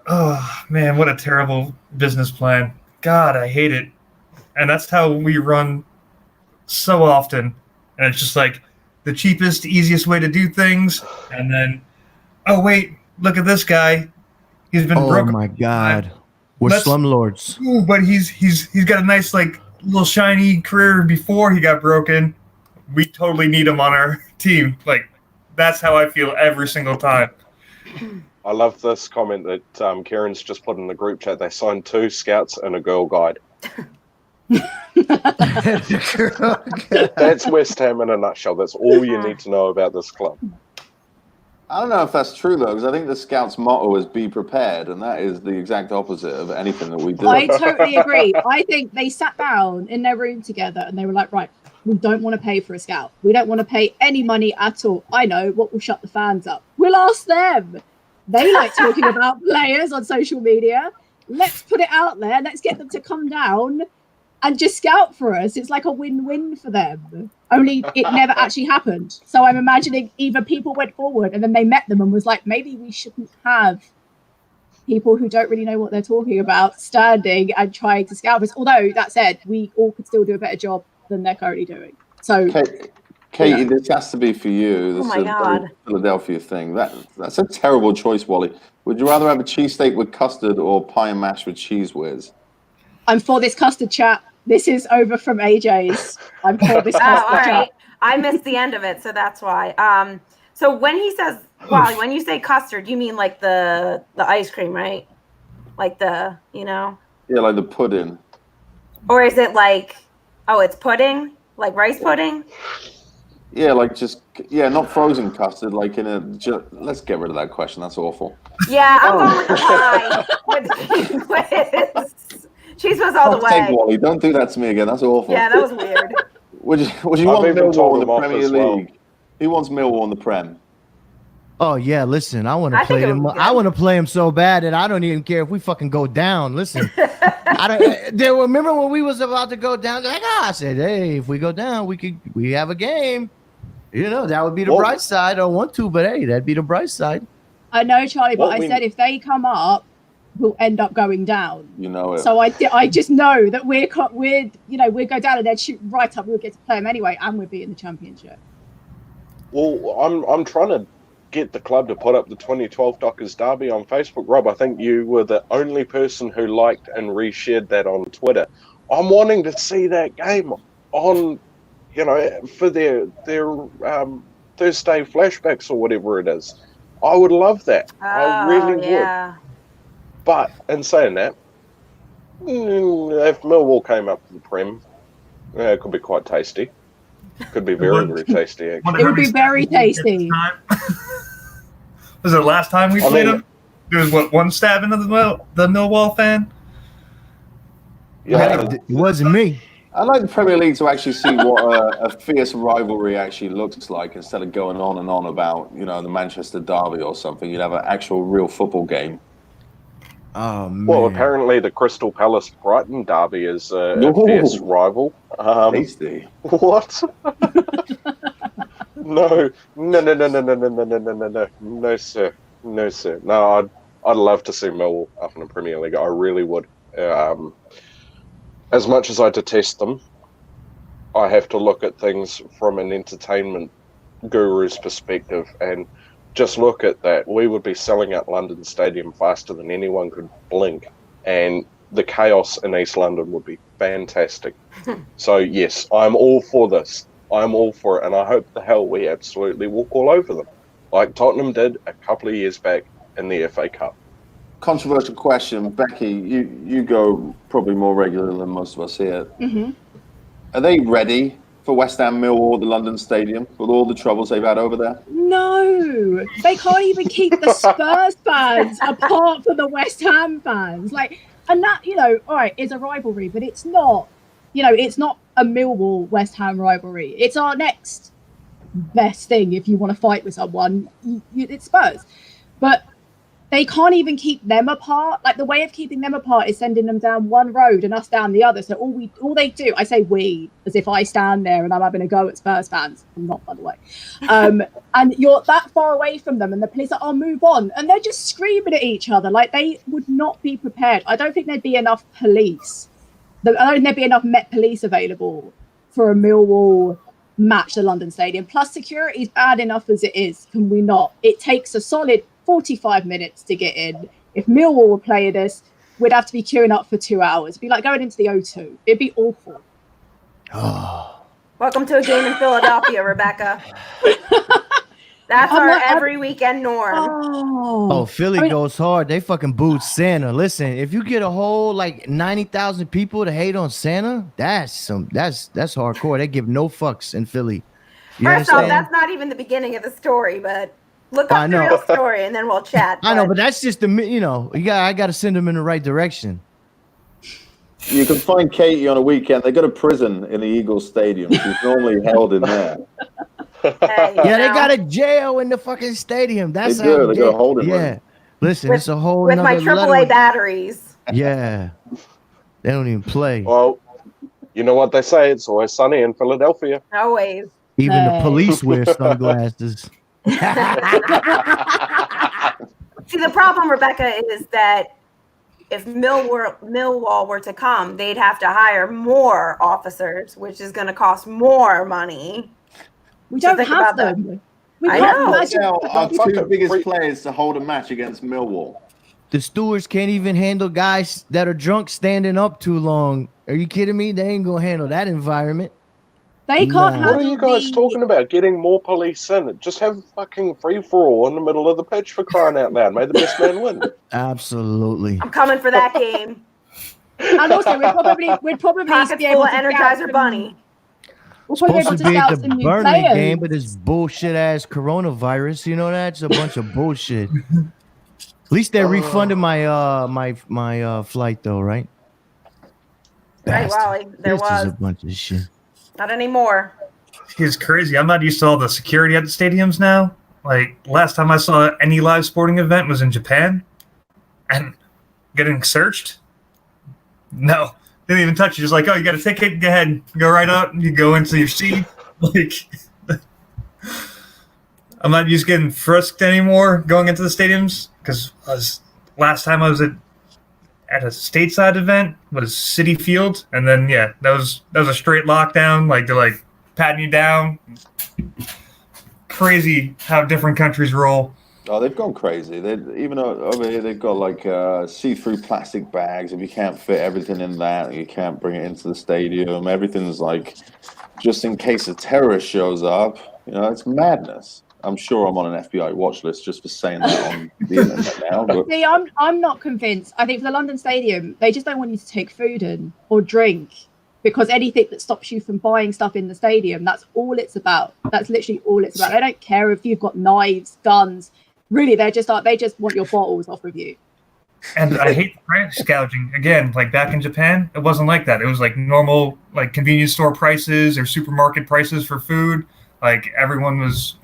Oh man, what a terrible business plan. God, I hate it. And that's how we run so often. And it's just like the cheapest, easiest way to do things. And then, oh wait, look at this guy. He's been broke. Oh my god. We're Let's- slumlords. Ooh, but he's got a nice like little shiny career before he got broken. We totally need him on our team. Like that's how I feel every single time. I love this comment that Karen's just put in the group chat. They signed 2 scouts and a girl guide. That's West Ham in a nutshell. That's all you need to know about this club. I don't know if that's true, though, because I think the Scouts' motto is be prepared, and that is the exact opposite of anything that we do. I totally agree. I think they sat down in their room together and they were like, right, we don't want to pay for a scout. We don't want to pay any money at all. I know what will shut the fans up. We'll ask them. They like talking about players on social media. Let's put it out there. Let's get them to come down and just scout for us. It's like a win-win for them. Only it never actually happened. So I'm imagining either people went forward and then they met them and was like, maybe we shouldn't have people who don't really know what they're talking about standing and trying to scout us. Although that said, we all could still do a better job than they're currently doing. So Katie, this has to be for you. This Oh my is a God. very Philadelphia thing. That's a terrible choice, Wally. Would you rather have a cheesesteak with custard or pie and mash with cheese whiz? I'm for this custard chat. This is over from AJ's. I'm for this Oh, custard all chat. right. I missed the end of it, so that's why. So when he says, Wally, when you say custard, you mean like the ice cream, right? Like the, Yeah, like the pudding. or is it like, oh, it's pudding? Like rice pudding? Yeah, like not frozen custard, like in a. Let's get rid of that question. That's awful. Yeah, I'm going with the pie with the cheese whiz. Cheese whiz all the Fuck's sake, way. Wally, don't do that to me again. That's awful. Yeah, that was weird. Would you I've want even told Millwall in them the off Premier as well. League? Who wants Millwall in the Prem? Oh yeah, listen, I want I to think play it them. would be I good. want to play him so bad that I don't even care if we fucking go down. Listen, remember when we was about to go down? They're like, I said, hey, if we go down, we have a game. You know, that would be the Well- bright side. I don't want to, but hey, that'd be the bright side. I know, Charlie, but What I we- said if they come up, we'll end up going down. You know it. So I just know that we'll go down and they'd shoot right up. We'll get to play them anyway, and we'll be in the championship. Well, I'm trying to get the club to put up the 2012 Dockers Derby on Facebook. Rob, I think you were the only person who liked and reshared that on Twitter. I'm wanting to see that game on, for their Thursday flashbacks or whatever it is. I would love that. I really would. Yeah. But in saying that, if Millwall came up to the Prem, it could be quite tasty. Could be very, very tasty, actually. It would be very tasty. Was it last time we played him? There was one stab into the Millwall fan. Yeah, It wasn't me. I'd like the Premier League to actually see what a fierce rivalry actually looks like instead of going on and on about, the Manchester Derby or something. You'd have an actual real football game. Oh man. well, apparently the Crystal Palace Brighton Derby is a Ooh. fierce rival. Tasty. What? No, sir. No, I'd love to see Millwall up in the Premier League. I really would. As much as I detest them, I have to look at things from an entertainment guru's perspective, and just look at that. We would be selling out London Stadium faster than anyone could blink, and the chaos in East London would be fantastic. So yes, I'm all for this. I'm all for it, and I hope the hell we absolutely walk all over them, like Tottenham did a couple of years back in the FA Cup. Controversial question, Becky. You go probably more regularly than most of us here. Mhm. Are they ready for West Ham Millwall at the London Stadium with all the troubles they've had over there? No, they can't even keep the Spurs fans apart from the West Ham fans. Like, and that, all right, is a rivalry, but it's not. It's not a Millwall West Ham rivalry. It's our next best thing if you want to fight with someone. It's Spurs, but they can't even keep them apart. Like, the way of keeping them apart is sending them down one road and us down the other. So all they do, I say we, as if I stand there and I'm having a go at Spurs fans. I'm not, by the way. And you're that far away from them, and the police are, move on. And they're just screaming at each other. Like, they would not be prepared. I don't think there'd be enough police. I don't think there'd be enough Met police available for a Millwall match at London Stadium. Plus, security is bad enough as it is. Can we not? It takes a solid 45 minutes to get in. If Millwall were playing us, we'd have to be queuing up for 2 hours. It'd be like going into the O2. It'd be awful. Oh. Welcome to a game in Philadelphia, Rebecca. That's our every weekend norm. Oh, Philly goes hard. They fucking booed Santa. Listen, if you get a whole 90,000 people to hate on Santa, that's hardcore. They give no fucks in Philly. First off, that's not even the beginning of the story, but look up the real story and then we'll chat. I know, but that's just I got to send them in the right direction. You can find Katie on a weekend. They go to prison in the Eagles Stadium. She's normally held in there. Yeah, they got a jail in the fucking stadium. That's they do. They got a holding room. Yeah. Listen, it's a whole with my AAA batteries. Yeah. They don't even play. Well, you know what they say, it's always sunny in Philadelphia. Always. Even the police wear sunglasses. See, the problem, Rebecca, is that if Millwall were to come, they'd have to hire more officers, which is going to cost more money. We don't have them. We can't imagine our two biggest players to hold a match against Millwall. The stewards can't even handle guys that are drunk standing up too long. Are you kidding me? They ain't gonna handle that environment. They can't handle. What are you guys talking about? Getting more police in? Just have a fucking free-for-all in the middle of the pitch, for crying out loud. May the best man win. Absolutely. I'm coming for that game. And also, we'd probably Pockets be able full of to Energizer Bunny. We'll probably Supposed to be at the Burnley game, but it's bullshit ass coronavirus. You know that? It's a bunch of bullshit. At least they refunded my my flight though, right? Right, well, there this was is a bunch of shit. Not anymore. It's crazy. I'm not used to all the security at the stadiums now. Like, last time I saw any live sporting event was in Japan, and getting searched. No. Didn't even touch you. Just like, oh, you got a ticket? Go ahead. Go right up. You go into your seat. Like, I'm not used to getting frisked anymore going into the stadiums, because last time I was at a stateside event was Citi Field, and then that was a straight lockdown. Like, they're patting you down. Crazy how different countries roll. Oh, they've gone crazy. Even over here, they've got see-through plastic bags. If you can't fit everything in that, you can't bring it into the stadium. Everything's just in case a terrorist shows up. It's madness. I'm sure I'm on an FBI watch list just for saying that on the internet now. But see, I'm not convinced. I think for the London Stadium, they just don't want you to take food in or drink, because anything that stops you from buying stuff in the stadium, that's all it's about. That's literally all it's about. They don't care if you've got knives, guns. Really, they just want your bottles off of you. And I hate the price gouging. Again, back in Japan, it wasn't like that. It was normal, convenience store prices or supermarket prices for food. Everyone was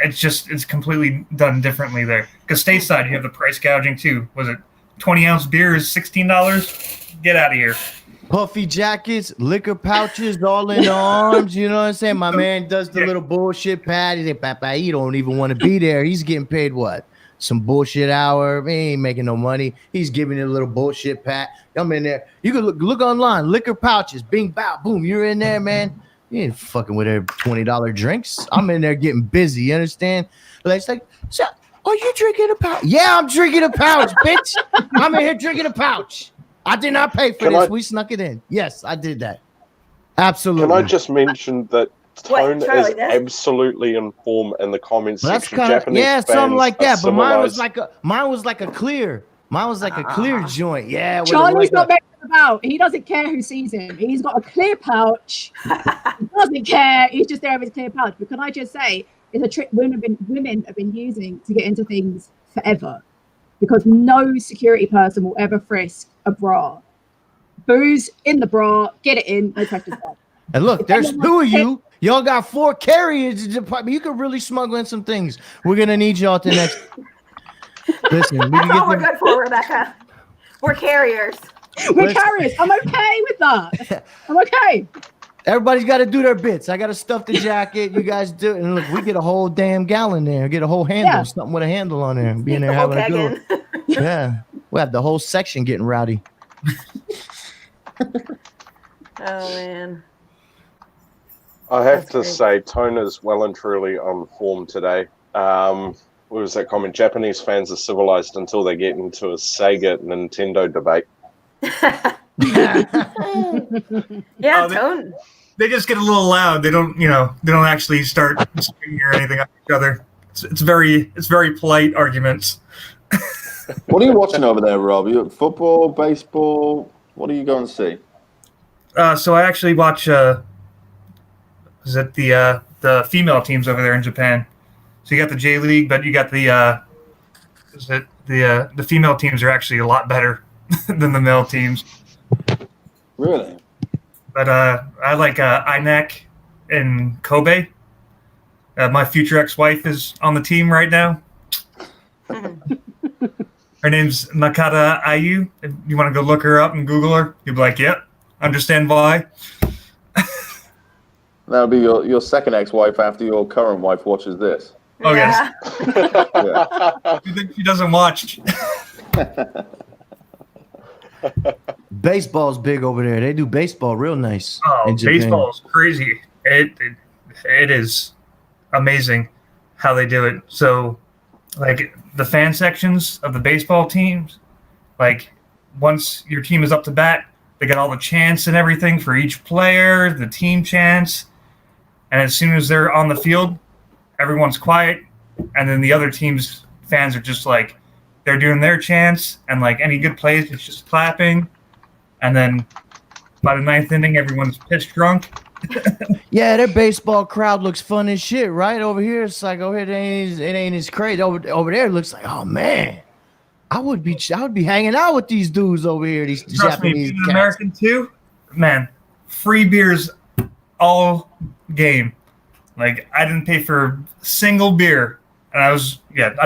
it's completely done differently there. Because stateside, you have the price gouging too. Was it 20-ounce beer is $16? Get out of here. Puffy jackets, liquor pouches, all in the arms. You know what I'm saying? My man does the little bullshit pad. He's like, Papa, he don't even want to be there. He's getting paid what? Some bullshit hour. He ain't making no money. He's giving it a little bullshit pat. I'm in there. You can look online. Liquor pouches. Bing, bow, boom. You're in there, man. You ain't fucking with every $20 drinks. I'm in there getting busy. You understand? It's so, are you drinking a pouch? Yeah, I'm drinking a pouch, bitch. I'm in here drinking a pouch. I did not pay for Can this. I- We snuck it in. Yes, I did that. Absolutely. Can I just mention that Tone Charlie, is that- absolutely in form in the comments Well, that's section. kind of Japanese something fans like are that. But mine was civilized. like a clear. Mine was like a clear joint. Yeah, with Charlie's like not messing about. He doesn't care who sees him. He's got a clear pouch. He doesn't care. He's just there with his clear pouch. But can I just say, it's a trick women have been using to get into things forever, because no security person will ever frisk a bra. Booze in the bra, get it in, no questions asked. And look, there's two of you. Y'all got 4 carriers department. You could really smuggle in some things. We're gonna need y'all to next. Listen, we can That's all we're get good for, Rebecca. We're carriers. We're carriers. I'm okay with that. I'm okay. everybody's got to do their bits. I got to stuff the jacket. You guys do it. And look, we get a whole damn gallon there. Get a whole handle, something with a handle on there. Be in there having a good one. Yeah. We have the whole section getting rowdy. Oh, man. I have That's to great. say, Tone is well and truly on form today. What was that comment? Japanese fans are civilized until they get into a Sega Nintendo debate. Yeah, Oh, Tone. They just get a little loud. They don't, they don't actually start screaming or anything at each other. It's very polite arguments. What are you watching over there, Rob? You football, baseball? What are you going to see? So I actually watch. Is it the female teams over there in Japan? So you got the J League, but you got the female teams are actually a lot better than the male teams. Really? But I like INEC in Kobe. My future ex-wife is on the team right now. Her name's Nakata Ayu. If you want to go look her up and Google her, you'll be like, yep, understand why. That'll be your second ex-wife after your current wife watches this. Oh, yes. Yeah. You think she doesn't watch? Baseball's big over there. They do baseball real nice. Oh, in Japan. baseball is crazy. It is amazing how they do it. So, like, the fan sections of the baseball teams, like, once your team is up to bat, they got all the chants and everything for each player, the team chants. And as soon as they're on the field, everyone's quiet. And then the other team's fans are just like, they're doing their chants. And, like, any good plays, it's just clapping. And then by the ninth inning, everyone's pissed drunk. Yeah, their baseball crowd looks fun as shit, right? Over here, it's like over here, it ain't as crazy. Over there, it looks like, oh man, I would be hanging out with these dudes over here. These Trust me, Japanese being an cats. American too, man, free beers all game. Like, I didn't pay for a single beer. And I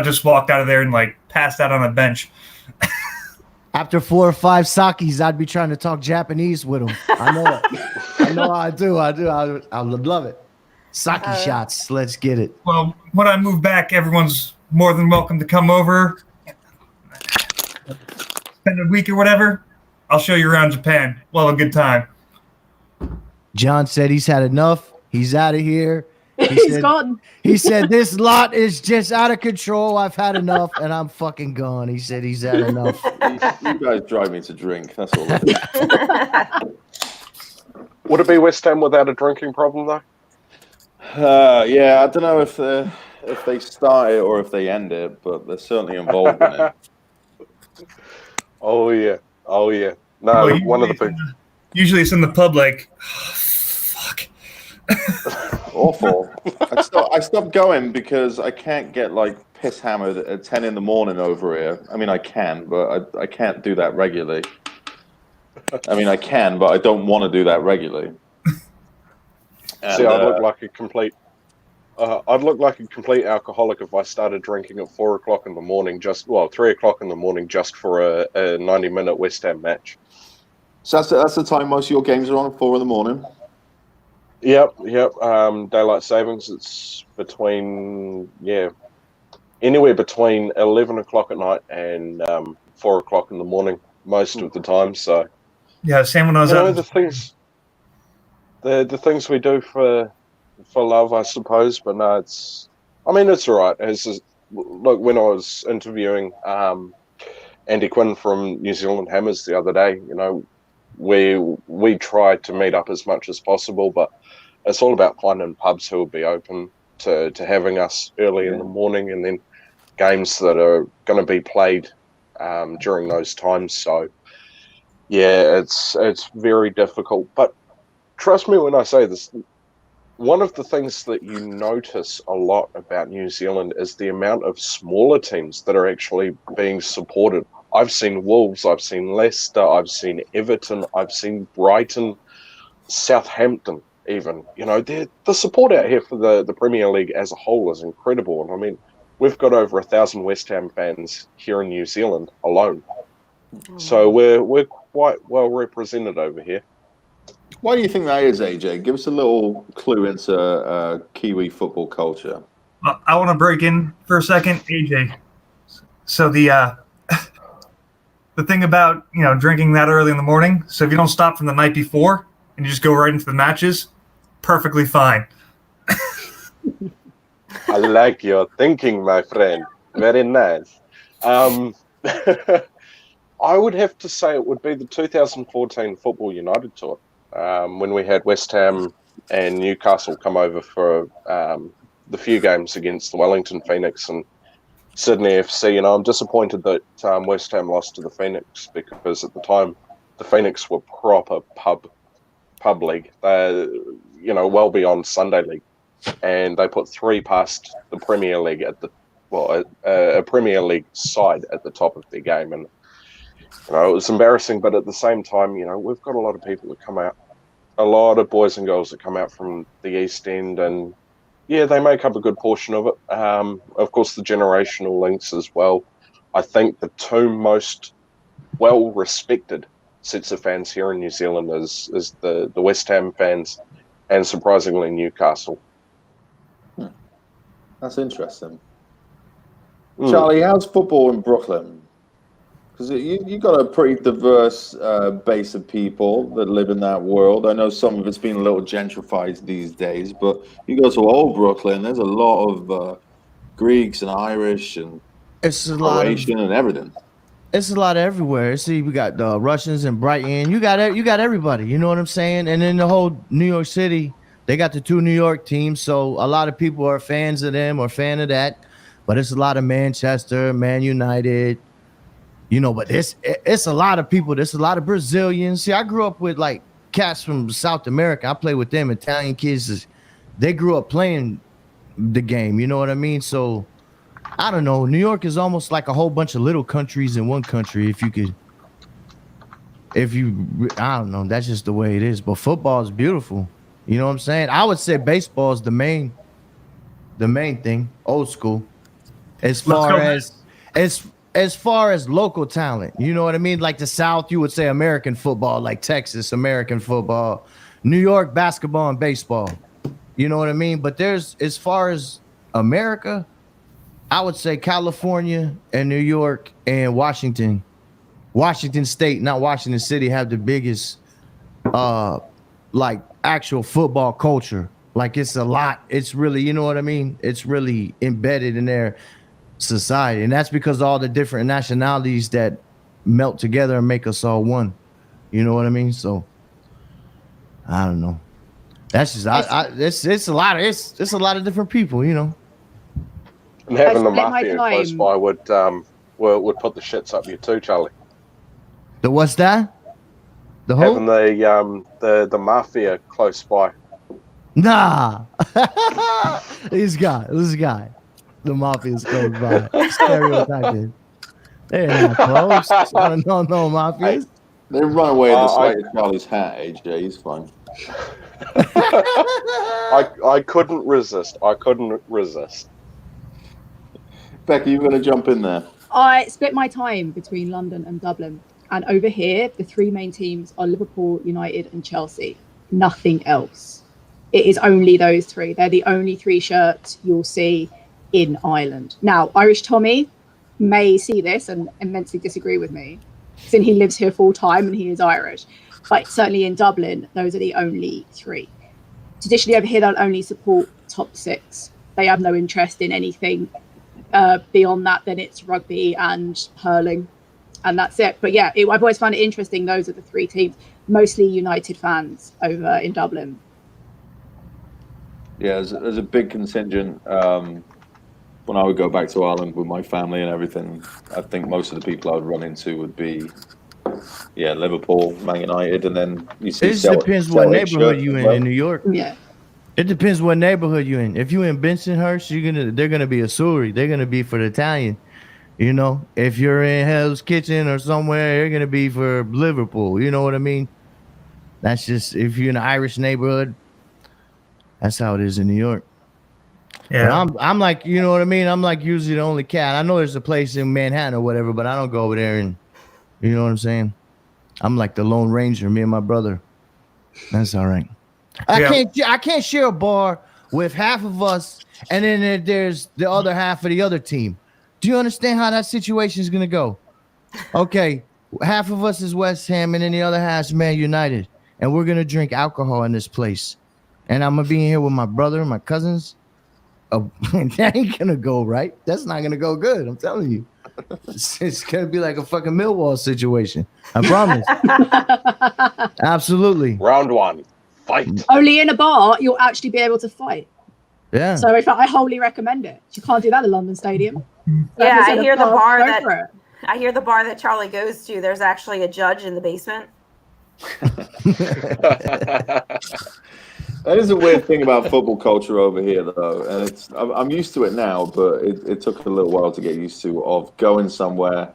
just walked out of there and, like, passed out on a bench. After 4 or 5 sakis, I'd be trying to talk Japanese with them. I know it. I know I do. I would love it. Sake shots. Let's get it. Well, when I move back, everyone's more than welcome to come over, spend a week or whatever. I'll show you around Japan. We'll have a good time. John said he's had enough. He's out of here. He's gone. He said, this lot is just out of control. I've had enough, and I'm fucking gone. He said he's had enough. You guys drive me to drink. That's all it is. Would it be West Ham without a drinking problem, though? Yeah, I don't know if they start it or if they end it, but they're certainly involved in it. Oh, yeah. No, Well, one of the big... Usually it's in the pub, like, oh, fuck. Awful. I stopped going because I can't get like piss hammered at 10 in the morning over here. I mean, I can, but I can't do that regularly. I mean, I can, but I don't want to do that regularly. And, See, I'd look like a complete... I'd look like a complete alcoholic if I started drinking at 4 o'clock in the morning, 3 o'clock in the morning, just for a 90-minute West Ham match. So that's the time most of your games are on, 4 in the morning. Yep. Daylight savings, it's anywhere between 11 o'clock at night and 4 o'clock in the morning most of the time. So, Yeah, same when I was out. the things we do for love, I suppose. But no, it's all right. Look, when I was interviewing, Andy Quinn from New Zealand Hammers the other day. You know, we try to meet up as much as possible, but it's all about finding pubs who will be open to having us early in the morning, and then games that are going to be played during those times. So yeah, it's very difficult. But trust me when I say this, one of the things that you notice a lot about New Zealand is the amount of smaller teams that are actually being supported. I've seen Wolves, I've seen Leicester, I've seen Everton, I've seen Brighton, Southampton even. You know, the support out here for the Premier League as a whole is incredible. And I mean, we've got over 1,000 West Ham fans here in New Zealand alone. So we're quite well represented over here. Why do you think that is, AJ? Give us a little clue into Kiwi football culture. I want to break in for a second, AJ. So the thing about, you know, drinking that early in the morning, so if you don't stop from the night before and you just go right into the matches, perfectly fine. I like your thinking, my friend. Very nice. I would have to say it would be the 2014 Football United tour, when we had West Ham and Newcastle come over for the few games against the Wellington Phoenix and Sydney FC. You know, I'm disappointed that West Ham lost to the Phoenix, because at the time the Phoenix were proper pub league, you know, well beyond Sunday league, and they put 3 past the Premier League at the a Premier League side at the top of their game. And you know, it was embarrassing, but at the same time, you know, we've got a lot of people that come out, a lot of boys and girls that come out from the East End, and yeah, they make up a good portion of it. Of course, the generational links as well. I think the 2 most well-respected sets of fans here in New Zealand is the West Ham fans, and surprisingly Newcastle. That's interesting. Charlie, how's football in Brooklyn? Because you got a pretty diverse base of people that live in that world. I know some of it's been a little gentrified these days, but you go to old Brooklyn, there's a lot of Greeks and Irish and Croatian and everything. It's a lot everywhere. See, we got the Russians in Brighton. You got everybody. You know what I'm saying? And then the whole New York City, they got the 2 New York teams, so a lot of people are fans of them or fan of that. But it's a lot of Manchester, Man United. You know, but it's a lot of people. There's a lot of Brazilians. See, I grew up with like cats from South America. I play with them. Italian kids, they grew up playing the game. You know what I mean? So I don't know. New York is almost like a whole bunch of little countries in one country. I don't know. That's just the way it is. But football is beautiful. You know what I'm saying? I would say baseball is the main thing, old school. As far as local talent, you know what I mean? Like the South, you would say American football, like Texas, American football, New York, basketball and baseball. You know what I mean? But as far as America, I would say California and New York and Washington State, not Washington City, have the biggest, like actual football culture. Like it's a lot. It's really, you know what I mean? It's really embedded in their society, and that's because of all the different nationalities that melt together and make us all one. You know what I mean? So I don't know. That's just it's a lot of different people, you know. And having the mafia close by would put the shits up you too, Charlie. The what's that? The whole? Having the mafia close by. Nah. This guy. The mafia's close by. Stereotyping. They're not close. No mafias. They run away at the sight of Charlie's hat, AJ. He's fine. I couldn't resist. Becky, you're going to jump in there. I split my time between London and Dublin. And over here, the 3 main teams are Liverpool, United and Chelsea. Nothing else. It is only those 3. They're the only 3 shirts you'll see in Ireland. Now, Irish Tommy may see this and immensely disagree with me, since he lives here full time and he is Irish. But certainly in Dublin, those are the only 3. Traditionally over here, they'll only support top 6. They have no interest in anything beyond that. Then it's rugby and hurling. and that's it. But yeah, I've always found it interesting. Those are the three teams, mostly United fans over in Dublin. Yeah, there's a big contingent. When I would go back to Ireland with my family and everything, I think most of the people I would run into would be, Liverpool, Man United, and then you see. It just depends what neighborhood you in New York. Yeah. It depends what neighborhood you in. If you in Bensonhurst, they're gonna be a Surrey. They're gonna be for the Italian. You know, if you're in Hell's Kitchen or somewhere, they're gonna be for Liverpool. You know what I mean? That's just if you're in an Irish neighborhood. That's how it is in New York. Yeah, But I'm like, you know what I mean? I'm like usually the only cat. I know there's a place in Manhattan or whatever, but I don't go over there and you know what I'm saying? I'm like the Lone Ranger, me and my brother. That's all right. I can't share a bar with half of us and then there's the other half of the other team. Do you understand how that situation is gonna go? Okay, half of us is West Ham and then the other half is Man United. And we're gonna drink alcohol in this place. And I'm gonna be in here with my brother and my cousins. Oh, that ain't gonna go right. That's not gonna go good. I'm telling you. It's gonna be like a fucking Millwall situation. I promise. Absolutely. Round one, fight. Only in a bar you'll actually be able to fight. Yeah. So I wholly recommend it. You can't do that at London Stadium. Yeah, So I hear the go bar for it. I hear the bar that Charlie goes to. There's actually a judge in the basement. That is a weird thing about football culture over here, though, and I'm used to it now, but it took a little while to get used to, of going somewhere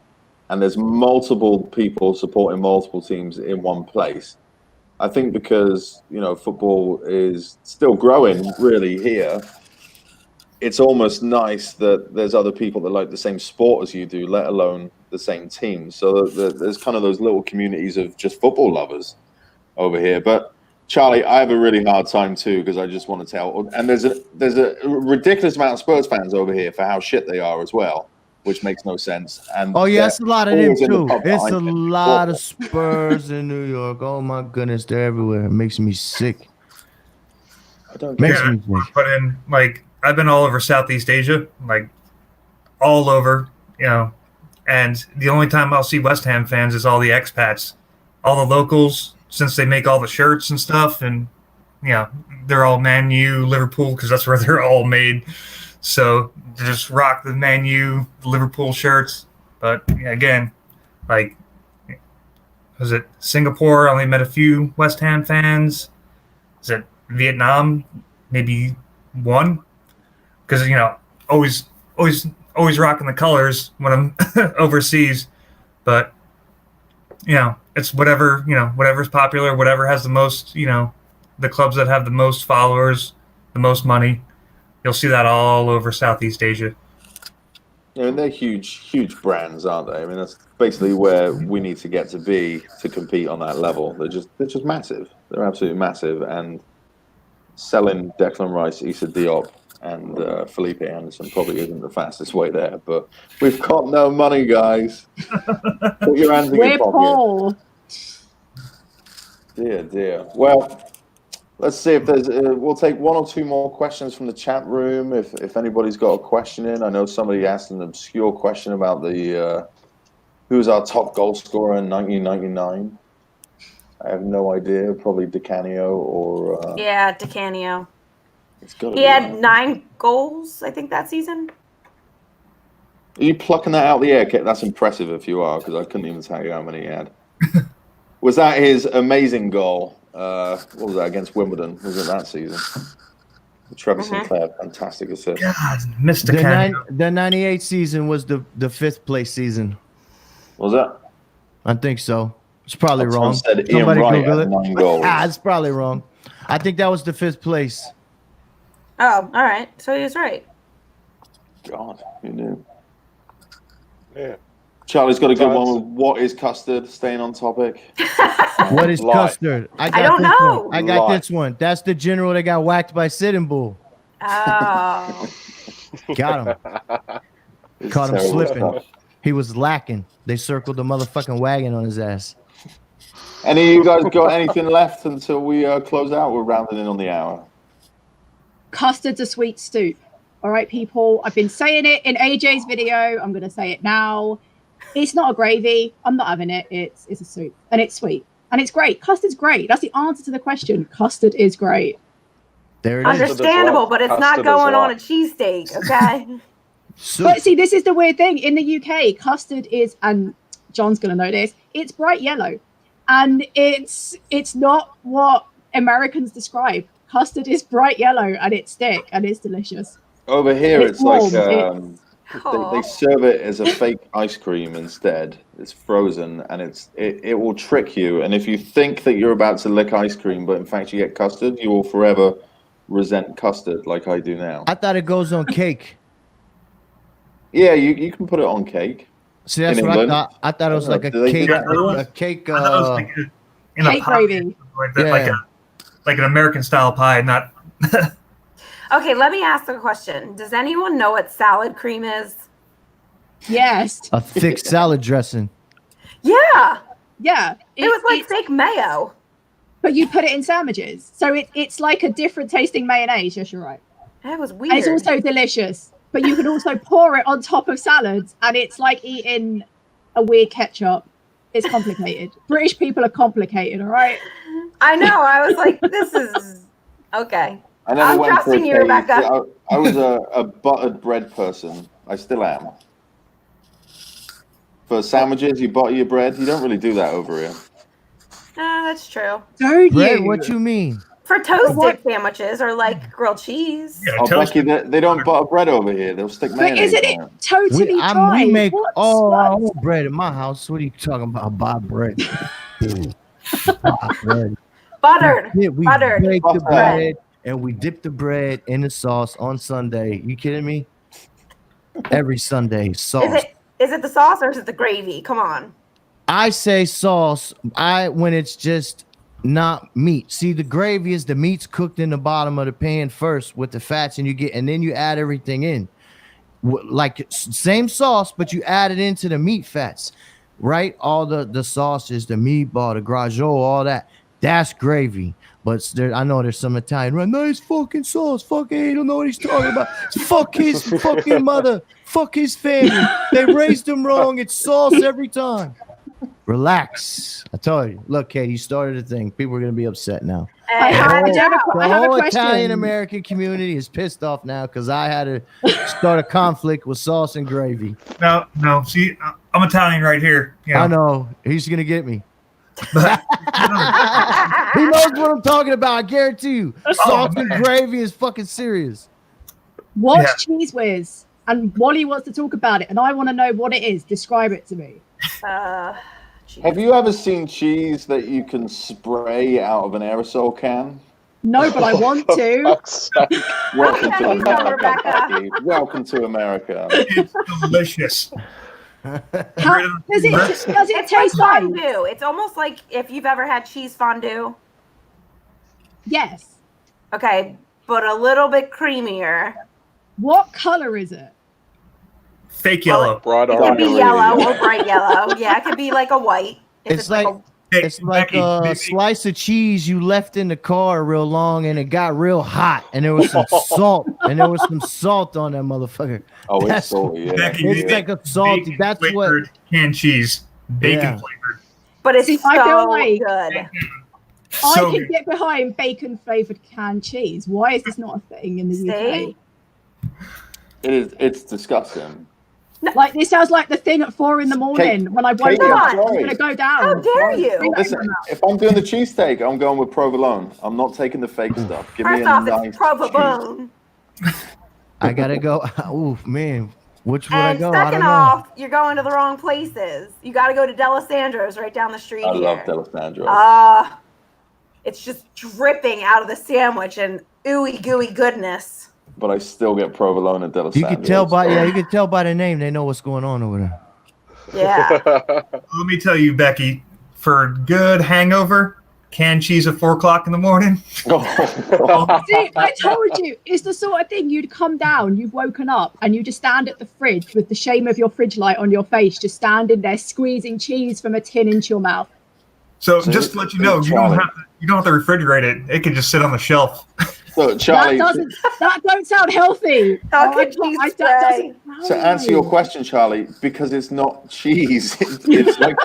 and there's multiple people supporting multiple teams in one place. I think because, football is still growing really here, it's almost nice that there's other people that like the same sport as you do, let alone the same team. So there's kind of those little communities of just football lovers over here. But Charlie, I have a really hard time too because I just want to tell. And there's a ridiculous amount of Spurs fans over here for how shit they are as well, which makes no sense. And it's a lot of them too. It's a behind lot of Spurs in New York. Oh my goodness, they're everywhere. It makes me sick. I don't Makes care. me sick. but in I've been all over Southeast Asia, all over, and the only time I'll see West Ham fans is all the expats, all the locals, since they make all the shirts and stuff, and they're all Man U, Liverpool, because that's where they're all made. So they just rock the Man U, Liverpool shirts. But again, was it Singapore? I only met a few West Ham fans. Is it Vietnam? Maybe one. Because always rocking the colors when I'm overseas. But it's whatever's popular, whatever has the most, the clubs that have the most followers, the most money. You'll see that all over Southeast Asia. They're huge brands, aren't they? I mean, that's basically where we need to get to be to compete on that level. They're just massive. They're absolutely massive. And selling Declan Rice, Issa Diop, and Felipe Anderson probably isn't the fastest way there. But we've got no money, guys. Put your hands in your pocket. Paul. Dear. Well, let's see if there's. We'll take one or two more questions from the chat room. If anybody's got a question in, I know somebody asked an obscure question about the who's our top goal scorer in 1999. I have no idea. Probably DiCanio or. DiCanio. He had 9 goals, I think, that season. Are you plucking that out of the air? That's impressive if you are, because I couldn't even tell you how many he had. Was that his amazing goal? What was that against Wimbledon? Was it that season? Trevor Sinclair, fantastic assist. God, missed the 98 season was the 5th place season. Was that? I think so. It's probably wrong. Said Ian Wright had 9 goals. It's probably wrong. I think that was the 5th place. Oh, all right. So he was right. God, who knew? Yeah. Charlie's got a good one with what is custard, staying on topic. What is custard? I don't know. I got this one. That's the general that got whacked by Sitting Bull. Oh. Got him. Caught him slipping. Stuff. He was lacking. They circled the motherfucking wagon on his ass. Any of you guys got anything left until we close out? We're rounding in on the hour. Custard's a sweet soup. All right, people. I've been saying it in AJ's video. I'm going to say it now. It's not a gravy. I'm not having it. It's a soup, and it's sweet, and it's great. Custard's great. That's the answer to the question. Custard is great. There it is. Understandable, but it's not Custard is going on a life. cheesesteak, okay? Soup. But see, this is the weird thing. In the UK, custard is, and John's going to know this, it's bright yellow. And it's not what Americans describe. Custard is bright yellow, and it's thick, and it's delicious. Over here, It's it's like warm. they serve it as a fake ice cream instead. It's frozen, and it will trick you. And if you think that you're about to lick ice cream, but in fact you get custard, you will forever resent custard like I do now. I thought it goes on cake. Yeah, you can put it on cake. See, that's In what England? I thought. I thought it was like a Do they do cake. that here? A cake. I thought it was like in a Cake pie, gravy. like that, Yeah. like an American style pie, not. Okay, let me ask a question. Does anyone know what salad cream is? Yes. A thick salad dressing. Yeah, Yeah. it was like it's- fake mayo. but you put it in sandwiches. So it's like a different tasting mayonnaise. Yes, you're right. That was weird. And it's also delicious. But you can also pour it on top of salads, and it's like eating a weird ketchup. It's complicated. British people are complicated, all right? I know. I was like, this is okay. I never I'm went for a trusting you, cake. Rebecca. I was a buttered bread person. I still am. For sandwiches, you butter your bread. You don't really do that over here. That's true. Don't Bread, you? what you mean? For toasted What? sandwiches or like grilled cheese. Yeah, Oh, toast Becky, they don't butter bread over here. They'll stick But mayonnaise isn't on it it. totally dry? We make What? I want bread in my house. What are you talking about? Buy bread. Buy bread. Buttered. Yeah, we Buttered bake the bread. bread and we dip the bread in the sauce on Sunday. You kidding me? Every Sunday, sauce. Is it the sauce or is it the gravy? Come on. I say sauce. When it's just not meat. See, the gravy is the meat's cooked in the bottom of the pan first with the fats, and then you add everything in. Like same sauce, but you add it into the meat fats, right? All the sauces, the meatball, the grajo, all that. That's gravy. But I know there's some Italian, right? No, it's fucking sauce. Fucking, he don't know what he's talking about. Fuck his fucking mother. Fuck his family. They raised him wrong. It's sauce every time. Relax. I told you. Look, Katie, you started a thing. People are going to be upset now. I And- have a The whole question. Italian American community is pissed off now because I had to start a conflict with sauce and gravy. No. See, I'm Italian right here. You know, I know. He's going to get me. but He knows what I'm talking about. I guarantee you. Sauce and man. gravy is fucking serious. What's Yeah. Cheese Whiz? And Wally wants to talk about it, and I want to know what it is. Describe it to me. Geez. Have you ever seen cheese that you can spray out of an aerosol can? No, but I want to. Fuck's sake. Welcome How to can you tell, America. Rebecca? Becky. Welcome to America. it's delicious. How, does it It's like taste like? fondue. It's almost like if you've ever had cheese fondue. Yes. Okay, but a little bit creamier. What color is it? Fake yellow. Bright It could be orange. yellow or bright yellow. Yeah, it could be like a white. If It's like it's like Becky, a maybe- slice of cheese you left in the car real long and it got real hot and there was some salt on that motherfucker. Oh, it's That's- salty. Yeah. Becky, It's maybe like a salty. bacon That's what. flavored canned cheese. Bacon Yeah. flavored. but it's See, so I feel like- good. So I can good. get behind bacon flavored canned cheese. Why is this not a thing in the See? It is. It's disgusting. UK? Like this sounds like the thing at 4 a.m. when I woke Kate, up. I'm I'm sorry. gonna go down. How dare you? Listen, if I'm doing the cheesesteak, I'm going with provolone. I'm not taking the fake stuff. Give me First a off, nice it's provolone. I gotta go. Ooh, man, which would I And go? I don't second know. off, you're going to the wrong places. You got to go to D'Alessandro's right down the street I here. love D'Alessandro. It's just dripping out of the sandwich and ooey gooey goodness. But I still get provolone at D'Alessandro. You can tell by you can tell by the name. They know what's going on over there. Yeah. Let me tell you, Becky, for a good hangover, canned cheese at 4 o'clock in the morning. See, I told you, it's the sort of thing you'd come down, you've woken up, and you just stand at the fridge with the shame of your fridge light on your face, just standing there squeezing cheese from a tin into your mouth. So So just to let you it's know, Charlie. you don't have to refrigerate it. It can just sit on the shelf. So, Charlie, that don't sound healthy. How could cheese that spray? doesn't to answer your question, Charlie, because it's not cheese. It's like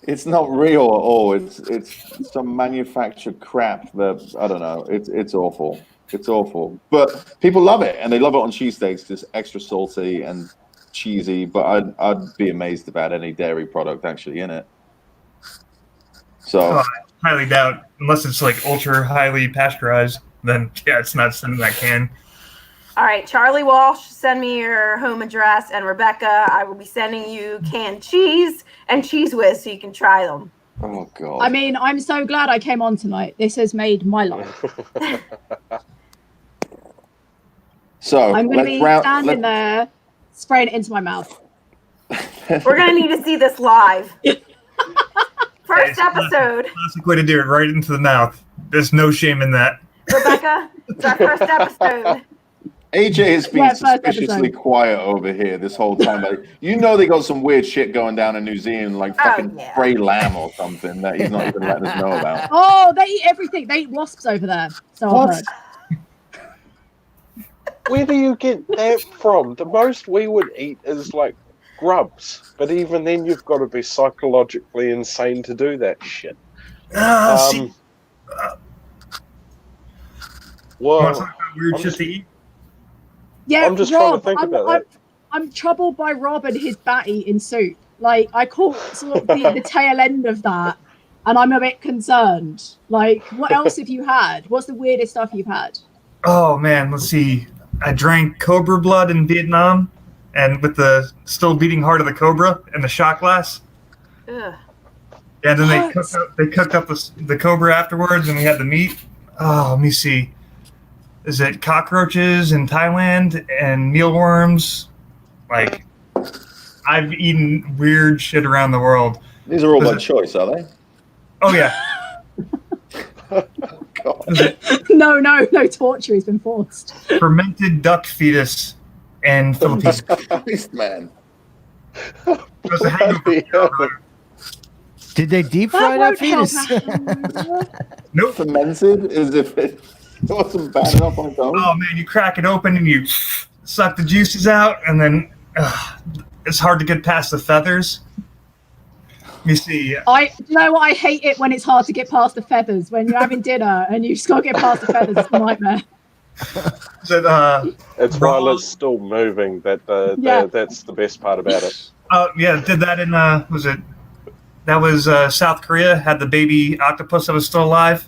it's not real at all. It's some manufactured crap that I don't know. It's awful. It's awful. But people love it, and they love it on cheesesteaks. It's extra salty and cheesy. But I'd be amazed about any dairy product actually in it. So I highly doubt, unless it's like ultra highly pasteurized, then yeah, it's not sitting in that can. All right, Charlie Walsh, send me your home address, and Rebecca, I will be sending you canned cheese and Cheese Whiz so you can try them. oh god. I mean, I'm so glad I came on tonight. This has made my life. So I'm going to be standing there, spraying it into my mouth. We're going to need to see this live. First episode. Classic way to do it, right into the mouth. There's no shame in that. Rebecca, it's our first episode. AJ has been first suspiciously episode. quiet over here this whole time. Like, you know they got some weird shit going down in New Zealand, like fucking yeah. spray lamb or something that he's not even letting us know about. Oh, they eat everything. They eat wasps over there. So I've heard. Where do you get that from? The most we would eat is like grubs, but even then you've got to be psychologically insane to do that shit. Well, Weird I'm shit to eat. Yeah, I'm just trying to Rob, think about that. I'm troubled by Rob and his batty in soup. Like, I caught sort of the tail end of that, and I'm a bit concerned. Like, what else have you had? What's the weirdest stuff you've had? Oh man, let's see. I drank cobra blood in Vietnam, and with the still beating heart of the cobra and the shot glass. Ugh. And then they cooked up the cobra afterwards, and we had the meat. Oh, let me see. Is it cockroaches in Thailand and mealworms? Like, I've eaten weird shit around the world. These are all by choice, are they? Oh yeah. God. No, torture has been forced. Fermented duck fetus in Philippines. Christ, man. It was a hangover. Did they deep That fry that won't help. fetus? Nope. Fermented as if it wasn't bad enough on its own. Oh man, you crack it open and you suck the juices out, and then it's hard to get past the feathers. Let me see. You know what? I hate it when it's hard to get past the feathers. When you're having dinner and you just got to get past the feathers, it's a nightmare. it's while it's still moving that that's the best part about it. Yeah, did that in that was South Korea, had the baby octopus that was still alive.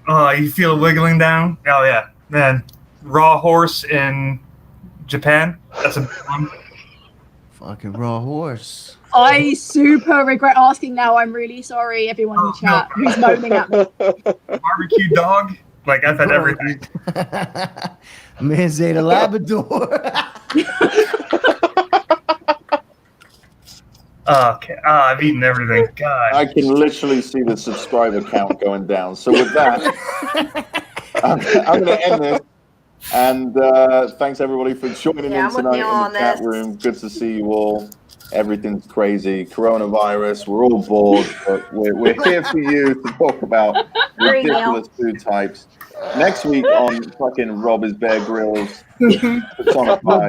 Oh, you feel it wiggling down? Oh yeah, man. Raw horse in Japan. That's a big one. Fucking raw horse. I super regret asking now. I'm really sorry, everyone in the chat who's moaning at me. Barbecue dog. Like, I've had everything. Man's ate a Labrador. Okay. I've eaten everything. God. I can literally see the subscriber count going down. So with that, I'm going to end this. And thanks everybody for joining in tonight in the chat room. Good to see you all. Everything's crazy. Coronavirus. We're all bored, but we're here for you to talk about ridiculous food types. Next week on fucking Robb's Bear Grylls, We'll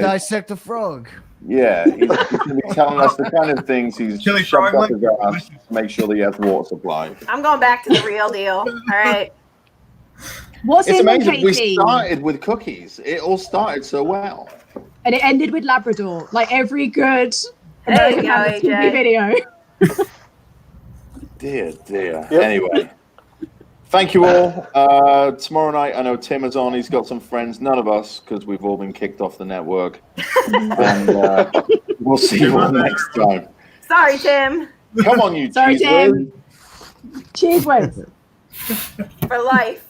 dissect a frog. yeah, he's going to be telling us the kind of things he's Chili shoved frog up his ass to make sure that he has water supply. I'm going back to the real deal. All right. What's It's in them, amazing. We Katie? started with cookies. It all started so well. And it ended with Labrador, like every good There you go, American AJ. TV video. Dear. Anyway, thank you all. Tomorrow night, I know Tim is on. He's got some friends. None of us, because we've all been kicked off the network. And we'll see you all next time. Sorry, Tim. Come on, you Sorry, cheese Tim. whiz. Cheers, Wes. For life.